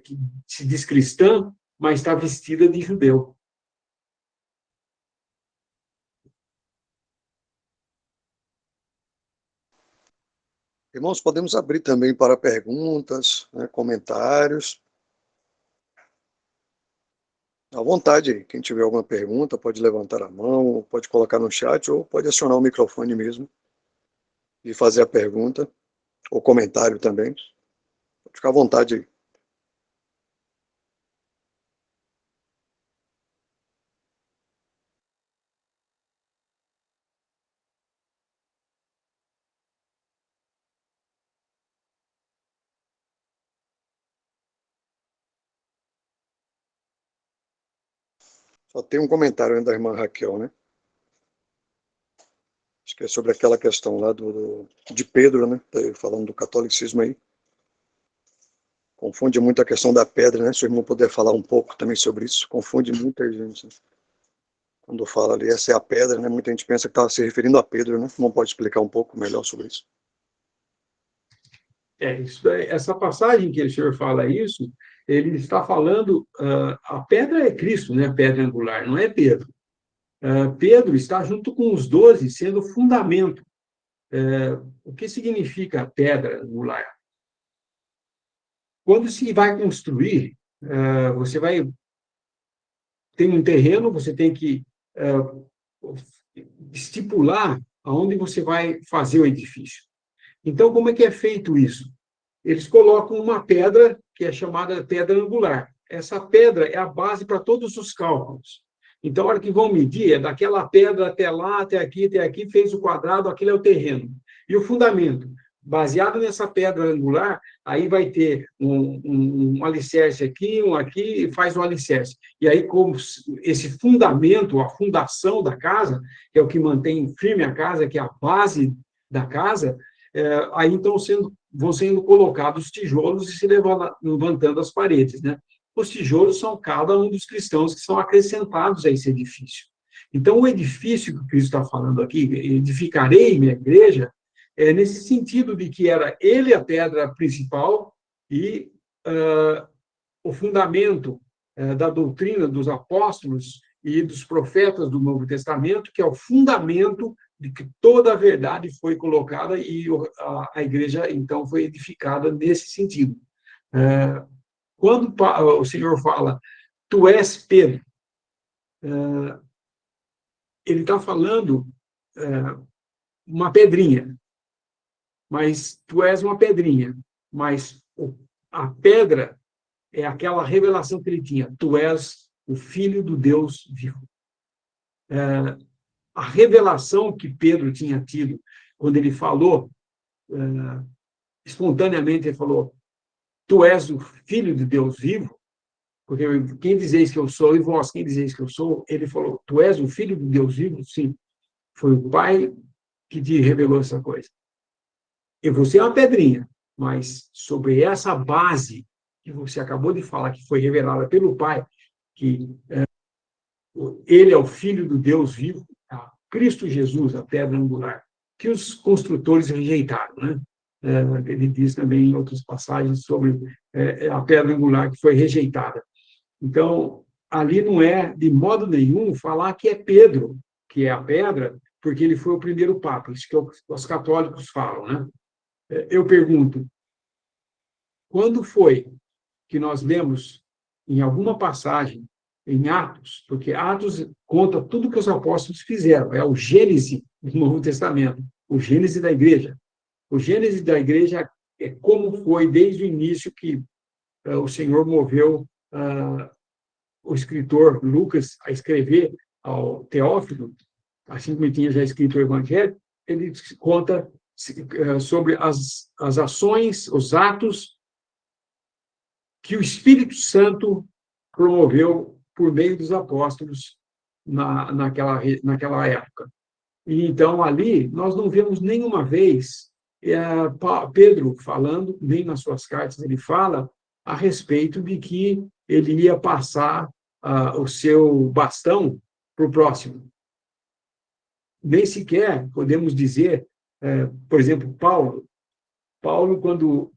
que se diz cristã, mas está vestida de judeu. Irmãos, podemos abrir também para perguntas, né, comentários. À vontade aí. Quem tiver alguma pergunta, pode levantar a mão, pode colocar no chat, ou pode acionar o microfone mesmo e fazer a pergunta, ou comentário também. Pode ficar à vontade aí. Só tem um comentário ainda da irmã Raquel, né? Acho que é sobre aquela questão lá de Pedro, né? Falando do catolicismo aí. Confunde muito a questão da pedra, né? Se o irmão puder falar um pouco também sobre isso. Confunde muita gente, né? Quando fala ali, essa é a pedra, né? Muita gente pensa que está se referindo a Pedro, né? Não pode explicar um pouco melhor sobre isso? Essa passagem que o senhor fala isso, ele está falando, a pedra é Cristo, né? A pedra angular, não é Pedro. Pedro está junto com os 12, sendo fundamento. O que significa a pedra angular? Quando se vai construir, você vai tem um terreno, você tem que estipular aonde você vai fazer o edifício. Então, como é que é feito isso? Eles colocam uma pedra que é chamada pedra angular. Essa pedra é a base para todos os cálculos. Então, a hora que vão medir, é daquela pedra até lá, até aqui, fez o quadrado, aquele é o terreno. E o fundamento? Baseado nessa pedra angular, aí vai ter um alicerce aqui, um aqui, e faz um alicerce. E aí, como esse fundamento, a fundação da casa, que é o que mantém firme a casa, que é a base da casa, aí então vão sendo colocados tijolos e se levantando as paredes, né? Os tijolos são cada um dos cristãos que são acrescentados a esse edifício. Então, o edifício que Cristo está falando aqui, edificarei minha igreja, é nesse sentido de que era ele a pedra principal e o fundamento da doutrina dos apóstolos e dos profetas do Novo Testamento, que é o fundamento de que toda a verdade foi colocada e a igreja, então, foi edificada nesse sentido. Quando o Senhor fala, tu és Pedro, ele está falando uma pedrinha, mas tu és uma pedrinha, mas a pedra é aquela revelação que ele tinha, tu és o Filho do Deus vivo. A revelação que Pedro tinha tido, quando ele falou, espontaneamente ele falou, tu és o Filho de Deus vivo, porque quem dizeis que eu sou, e vós, quem dizeis que eu sou? Ele falou, tu és o Filho de Deus vivo? Sim, foi o Pai que te revelou essa coisa. E você é uma pedrinha, mas sobre essa base que você acabou de falar, que foi revelada pelo Pai, que ele é o Filho do Deus vivo, Cristo Jesus, a pedra angular, que os construtores rejeitaram, né? Ele diz também em outras passagens sobre a pedra angular que foi rejeitada. Então, ali não é, de modo nenhum, falar que é Pedro, que é a pedra, porque ele foi o primeiro papa, isso que os católicos falam, né? Eu pergunto, quando foi que nós lemos em alguma passagem, em Atos, porque Atos conta tudo que os apóstolos fizeram, é o Gênese do Novo Testamento, o Gênese da igreja. O Gênese da igreja é como foi desde o início que o Senhor moveu o escritor Lucas a escrever ao Teófilo, assim como ele tinha já escrito o Evangelho, ele conta sobre as ações, os atos que o Espírito Santo promoveu por meio dos apóstolos naquela época. E, então, ali, nós não vemos nenhuma vez Pedro falando, nem nas suas cartas ele fala a respeito de que ele ia passar o seu bastão para o próximo. Nem sequer podemos dizer, por exemplo, Paulo, quando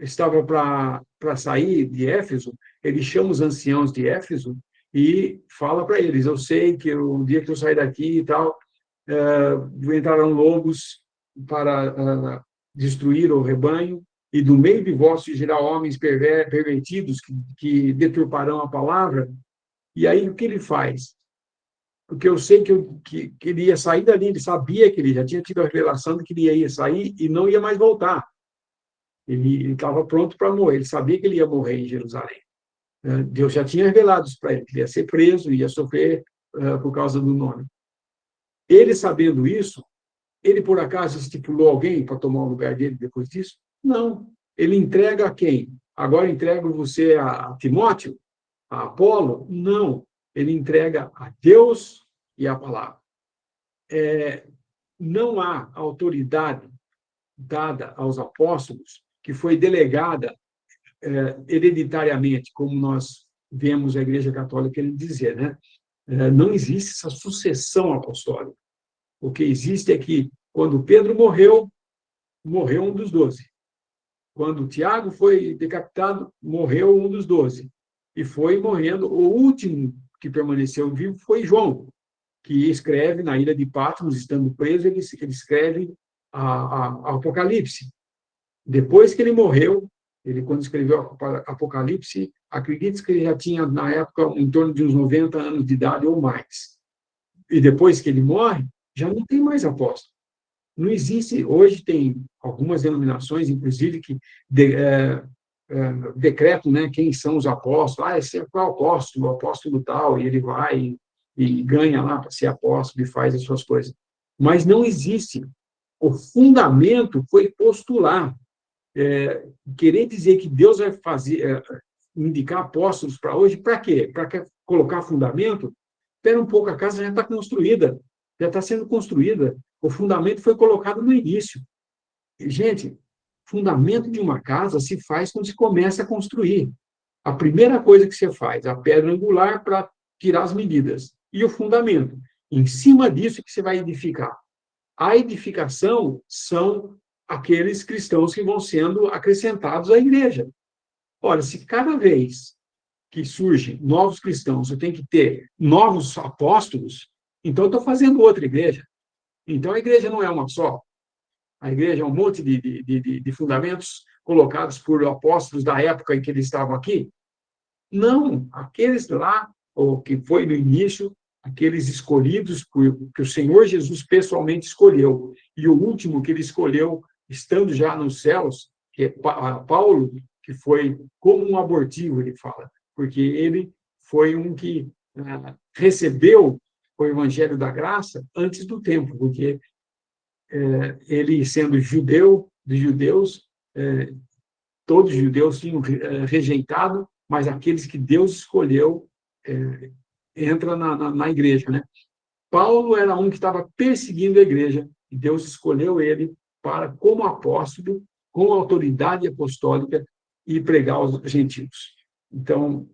estava para sair de Éfeso, ele chama os anciãos de Éfeso e fala para eles: eu sei que o dia que eu sair daqui e tal, entrarão lobos para destruir o rebanho, e do meio de vós surgirá homens pervertidos que deturparão a palavra. E aí o que ele faz? Porque eu sei que ele ia sair dali, ele sabia que ele já tinha tido a revelação de que ele ia sair e não ia mais voltar. Ele estava pronto para morrer, ele sabia que ele ia morrer em Jerusalém. Deus já tinha revelado isso para ele, que ele ia ser preso, ia sofrer por causa do nome. Ele, sabendo isso, ele, por acaso, estipulou alguém para tomar o lugar dele depois disso? Não. Ele entrega a quem? Agora entrego você a Timóteo? A Apolo? Não. Ele entrega a Deus e a palavra. Não há autoridade dada aos apóstolos que foi delegada hereditariamente, como nós vemos a Igreja Católica ele dizer, né? Não existe essa sucessão apostólica. O que existe é que, quando Pedro morreu um dos 12. Quando Tiago foi decapitado, morreu um dos 12. E foi morrendo. O último que permaneceu vivo foi João, que escreve na ilha de Patmos, estando preso, ele escreve a Apocalipse. Depois que ele morreu, quando escreveu Apocalipse, acredite que ele já tinha, na época, em torno de uns 90 anos de idade ou mais. E depois que ele morre, já não tem mais apóstolo. Não existe, hoje tem algumas denominações, inclusive, que decretam, né, quem são os apóstolos. Esse é qual apóstolo? O apóstolo tal, e ele vai e ganha lá para ser apóstolo e faz as suas coisas. Mas não existe. O fundamento foi postular. Querer dizer que Deus vai indicar apóstolos para hoje, para quê? Para colocar fundamento? Espera um pouco, a casa já está construída, já está sendo construída. O fundamento foi colocado no início. E, gente, fundamento de uma casa se faz quando se começa a construir. A primeira coisa que você faz, a pedra angular para tirar as medidas, e o fundamento. Em cima disso que você vai edificar. A edificação são aqueles cristãos que vão sendo acrescentados à igreja. Ora, se cada vez que surgem novos cristãos eu tenho que ter novos apóstolos, então eu estou fazendo outra igreja. Então a igreja não é uma só. A igreja é um monte de fundamentos colocados por apóstolos da época em que eles estavam aqui. Não, aqueles lá, o que foi no início, aqueles escolhidos que o Senhor Jesus pessoalmente escolheu. E o último que ele escolheu, estando já nos céus, que é Paulo, que foi como um abortivo, ele fala, porque ele foi um que recebeu o evangelho da graça antes do tempo, porque ele, sendo judeu, dos judeus, todos os judeus tinham rejeitado, mas aqueles que Deus escolheu entra na igreja, né? Paulo era um que estava perseguindo a igreja, e Deus escolheu ele para, como apóstolo, com autoridade apostólica, e pregar aos gentios. Então,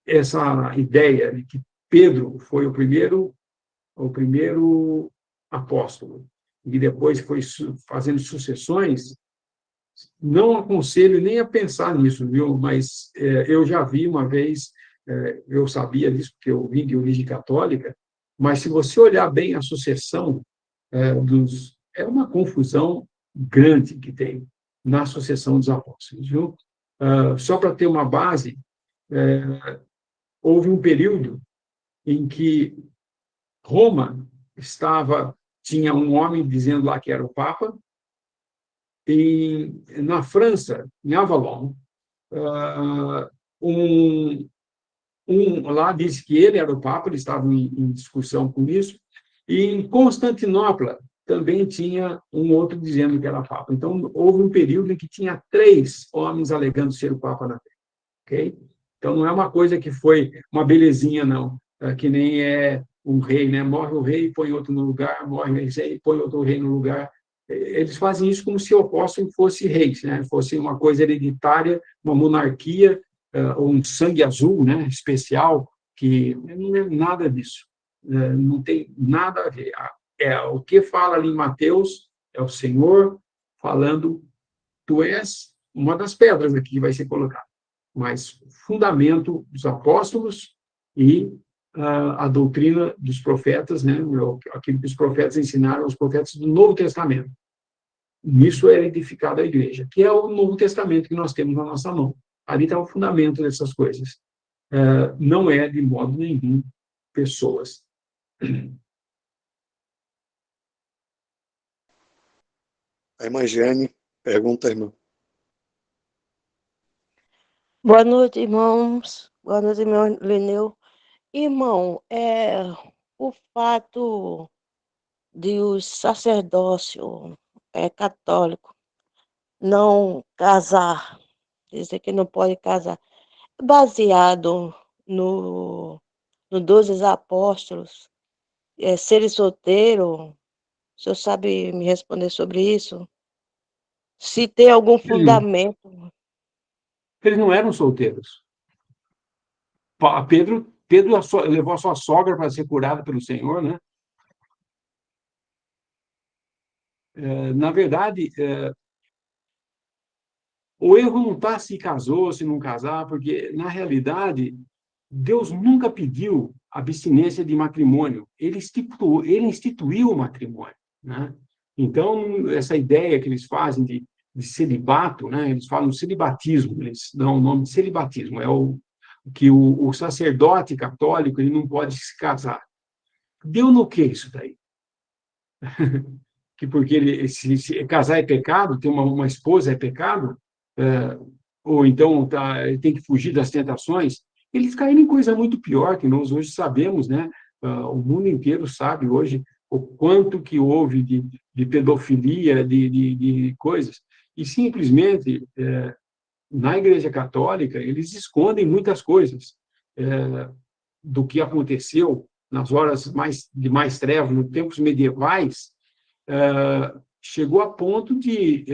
essa ideia de que Pedro foi o primeiro apóstolo, e depois foi fazendo sucessões, não aconselho nem a pensar nisso, viu? Mas eu já vi uma vez, eu sabia disso porque eu vim de origem católica, mas se você olhar bem a sucessão é uma confusão grande que tem na sucessão dos apóstolos, viu? Só para ter uma base, houve um período em que Roma tinha um homem dizendo lá que era o Papa, e na França, em Avalon, lá disse que ele era o Papa, eles estavam em discussão com isso, e em Constantinopla também tinha um outro dizendo que era Papa. Então, houve um período em que tinha 3 homens alegando ser o Papa na Terra. Okay? Então, não é uma coisa que foi uma belezinha, não. Que nem é um rei, né? Morre o rei, põe outro no lugar, morre o rei, põe outro rei no lugar. Eles fazem isso como se o apóstolo fosse reis, né? Fosse uma coisa hereditária, uma monarquia, ou um sangue azul, né? Especial, que não é nada disso. Não tem nada a ver. O que fala ali em Mateus é o Senhor falando, tu és uma das pedras aqui que vai ser colocada, mas fundamento dos apóstolos e a doutrina dos profetas, né? Aquilo que os profetas ensinaram aos profetas do Novo Testamento. Nisso é edificada a igreja, que é o Novo Testamento que nós temos na nossa mão. Ali está o fundamento dessas coisas. Não é, de modo nenhum, pessoas. A irmã Jane pergunta, irmã. Boa noite, irmãos. Boa noite, irmão Leneu. Irmão, o fato de os sacerdócio católico não casar, dizer que não pode casar, baseado no 12 apóstolos, serem solteiro, o senhor sabe me responder sobre isso? Se tem algum fundamento. Eles não eram solteiros. Pedro levou a sua sogra para ser curada pelo Senhor, né? Na verdade, o erro não está se casou, se não casar, porque, na realidade, Deus nunca pediu abstinência de matrimônio. Ele instituiu o matrimônio, né? Então, essa ideia que eles fazem de celibato, né? Eles falam celibatismo, eles dão o nome de celibatismo, que o sacerdote católico ele não pode se casar. Deu no que isso daí? Que porque se casar é pecado, ter uma esposa é pecado, ou então ele tem que fugir das tentações, eles caíram em coisa muito pior, que nós hoje sabemos, né? O mundo inteiro sabe hoje o quanto que houve de pedofilia, de coisas, e simplesmente, na Igreja Católica, eles escondem muitas coisas do que aconteceu nas horas de mais trevas, nos tempos medievais, chegou a ponto de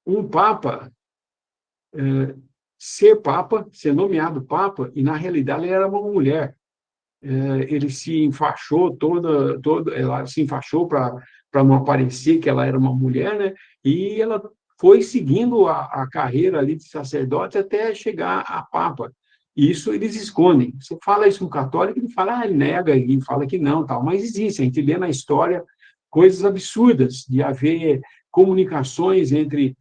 um papa ser nomeado papa, e na realidade ele era uma mulher. Ele se enfaixou ela se enfaixou para não aparecer que ela era uma mulher, né? E ela foi seguindo a carreira ali de sacerdote até chegar a papa. Isso eles escondem. Você fala isso com um católico, ele fala, ele nega, ele fala que não, tal. Mas existe, a gente lê na história coisas absurdas de haver comunicações entre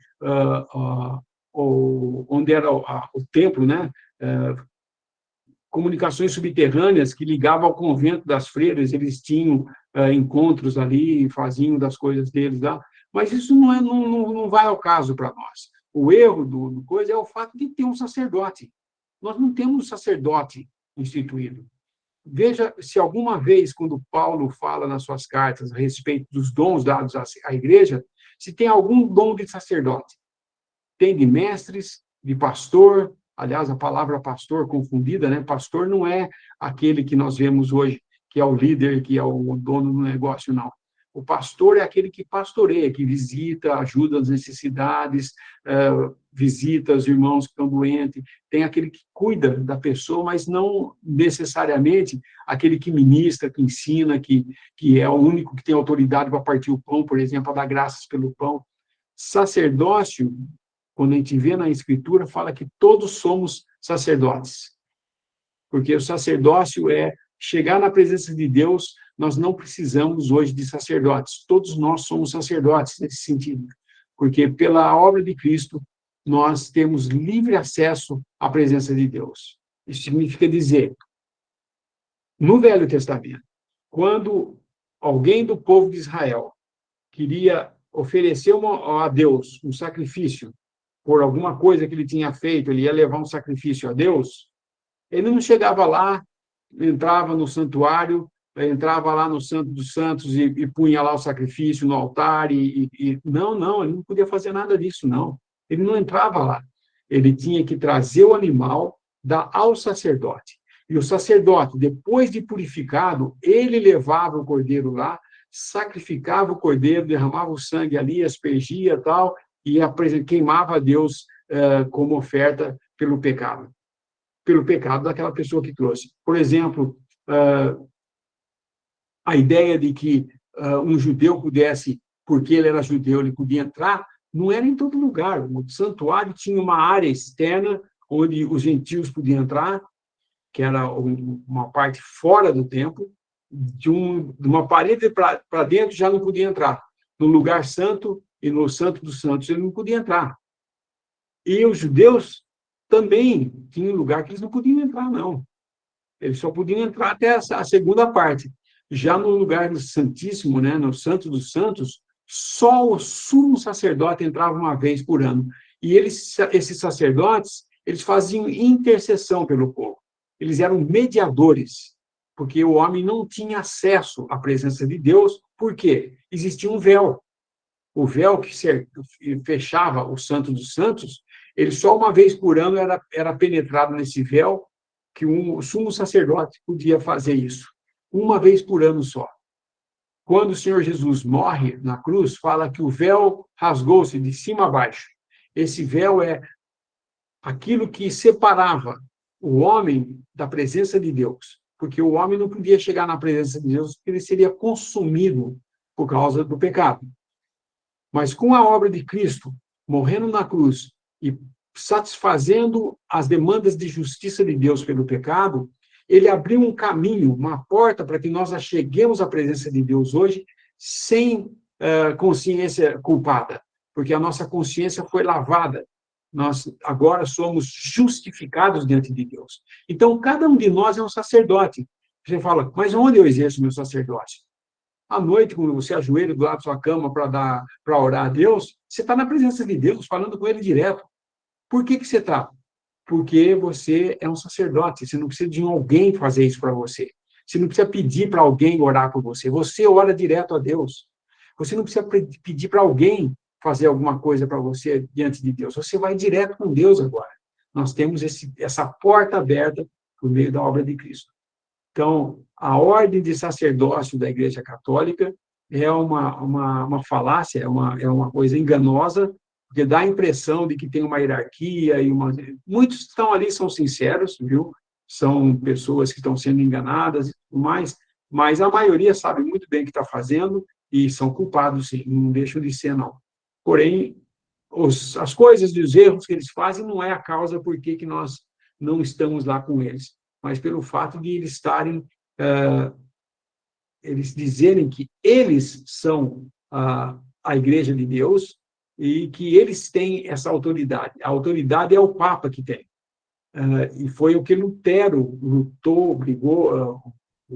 onde era o templo, né? Comunicações subterrâneas que ligavam ao convento das freiras, eles tinham encontros ali, faziam das coisas deles lá, mas isso não vai ao caso para nós. O erro do coisa é o fato de ter um sacerdote. Nós não temos sacerdote instituído. Veja se alguma vez, quando Paulo fala nas suas cartas a respeito dos dons dados à igreja, se tem algum dom de sacerdote. Tem de mestres, de pastor. Aliás, a palavra pastor confundida, né? Pastor não é aquele que nós vemos hoje, que é o líder, que é o dono do negócio, não. O pastor é aquele que pastoreia, que visita, ajuda as necessidades, visita os irmãos que estão doentes. Tem aquele que cuida da pessoa, mas não necessariamente aquele que ministra, que ensina, que é o único que tem autoridade para partir o pão, por exemplo, para dar graças pelo pão. Sacerdócio, quando a gente vê na Escritura, fala que todos somos sacerdotes. Porque o sacerdócio é chegar na presença de Deus, nós não precisamos hoje de sacerdotes. Todos nós somos sacerdotes nesse sentido. Porque pela obra de Cristo, nós temos livre acesso à presença de Deus. Isso significa dizer, no Velho Testamento, quando alguém do povo de Israel queria oferecer a Deus um sacrifício por alguma coisa que ele tinha feito, ele ia levar um sacrifício a Deus, ele não chegava lá, entrava no santuário entrava lá no Santo dos Santos e punha lá o sacrifício no altar. Não, ele não podia fazer nada disso, não. Ele não entrava lá. Ele tinha que trazer o animal, dar ao sacerdote. E o sacerdote, depois de purificado, ele levava o cordeiro lá, sacrificava o cordeiro, derramava o sangue ali, aspergia e tal, e queimava a Deus como oferta pelo pecado daquela pessoa que trouxe. Por exemplo, a ideia de que um judeu pudesse, porque ele era judeu, ele podia entrar, não era em todo lugar. O santuário tinha uma área externa onde os gentios podiam entrar, que era uma parte fora do templo, de uma parede para dentro já não podia entrar. No lugar santo e no Santo dos Santos ele não podia entrar. E os judeus também tinham um lugar que eles não podiam entrar, não. Eles só podiam entrar até a segunda parte. Já no lugar do Santíssimo, né, no Santo dos Santos, só o sumo sacerdote entrava uma vez por ano. E esses sacerdotes, eles faziam intercessão pelo povo. Eles eram mediadores, porque o homem não tinha acesso à presença de Deus, porque existia um véu. O véu que fechava o Santo dos Santos, ele só uma vez por ano era penetrado nesse véu, que o sumo sacerdote podia fazer isso, uma vez por ano só. Quando o Senhor Jesus morre na cruz, fala que o véu rasgou-se de cima a baixo. Esse véu é aquilo que separava o homem da presença de Deus, porque o homem não podia chegar na presença de Deus, porque ele seria consumido por causa do pecado. Mas com a obra de Cristo, morrendo na cruz e satisfazendo as demandas de justiça de Deus pelo pecado, ele abriu um caminho, uma porta para que nós cheguemos à presença de Deus hoje sem consciência culpada, porque a nossa consciência foi lavada. Nós agora somos justificados diante de Deus. Então, cada um de nós é um sacerdote. Você fala, mas onde eu exerço meu sacerdócio? À noite, quando você ajoelha do lado da sua cama para orar a Deus, você está na presença de Deus, falando com Ele direto. Por que você está? Porque você é um sacerdote, você não precisa de alguém fazer isso para você. Você não precisa pedir para alguém orar por você. Você ora direto a Deus. Você não precisa pedir para alguém fazer alguma coisa para você diante de Deus. Você vai direto com Deus agora. Nós temos essa porta aberta por meio da obra de Cristo. Então, a ordem de sacerdócio da Igreja Católica é uma falácia, é uma coisa enganosa, porque dá a impressão de que tem uma hierarquia e muitos que estão ali são sinceros, viu? São pessoas que estão sendo enganadas e tudo mais, mas a maioria sabe muito bem o que está fazendo e são culpados, sim, não deixam de ser, não. Porém, as coisas e os erros que eles fazem não é a causa por que nós não estamos lá com eles, mas pelo fato de eles estarem, eles dizerem que eles são a Igreja de Deus e que eles têm essa autoridade. A autoridade é o Papa que tem. E foi o que Lutero lutou, brigou,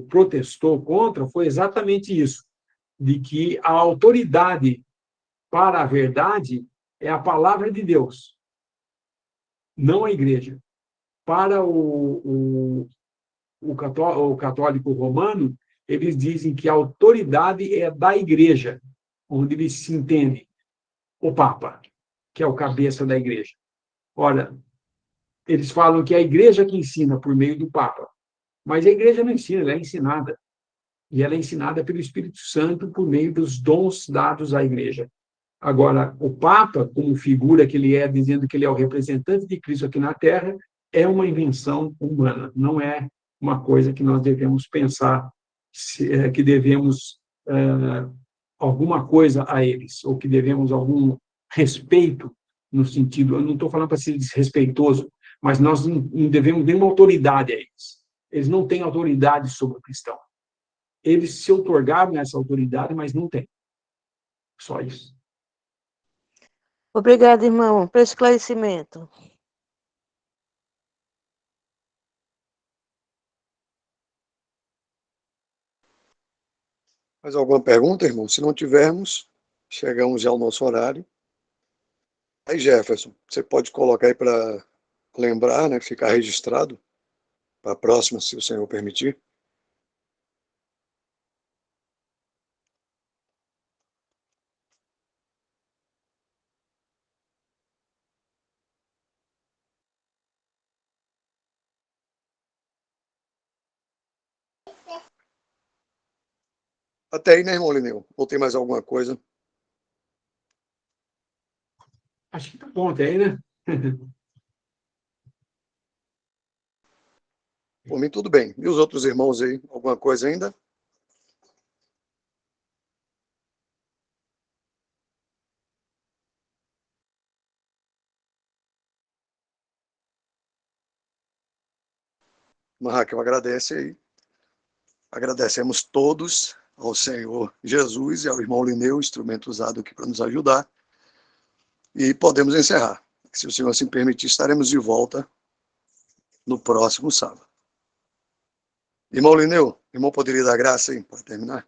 protestou contra, foi exatamente isso, de que a autoridade para a verdade é a palavra de Deus, não a Igreja. Para o católico romano, eles dizem que a autoridade é da Igreja, onde eles se entendem o Papa, que é o cabeça da Igreja. Ora, eles falam que é a Igreja que ensina por meio do Papa, mas a Igreja não ensina, ela é ensinada. E ela é ensinada pelo Espírito Santo por meio dos dons dados à Igreja. Agora, o Papa, como figura que ele é, dizendo que ele é o representante de Cristo aqui na Terra, é uma invenção humana, não é uma coisa que nós devemos pensar que devemos alguma coisa a eles, ou que devemos algum respeito no sentido, eu não estou falando para ser desrespeitoso, mas nós não devemos nenhuma autoridade a eles. Eles não têm autoridade sobre o cristão. Eles se outorgaram essa autoridade, mas não têm. Só isso. Obrigada, irmão, pelo esclarecimento. Mais alguma pergunta, irmão? Se não tivermos, chegamos já ao nosso horário. Aí, Jefferson, você pode colocar aí para lembrar, né, ficar registrado para a próxima, se o senhor permitir. Até aí, né, irmão Lineu? Ou tem mais alguma coisa? Acho que tá bom até aí, né? Por mim, tudo bem. E os outros irmãos aí? Alguma coisa ainda? Mas Raquel agradece aí. Agradecemos todos ao Senhor Jesus e ao irmão Lineu, instrumento usado aqui para nos ajudar. E podemos encerrar. Se o Senhor assim permitir, estaremos de volta no próximo sábado. Irmão Lineu, irmão poderia dar graça aí para terminar?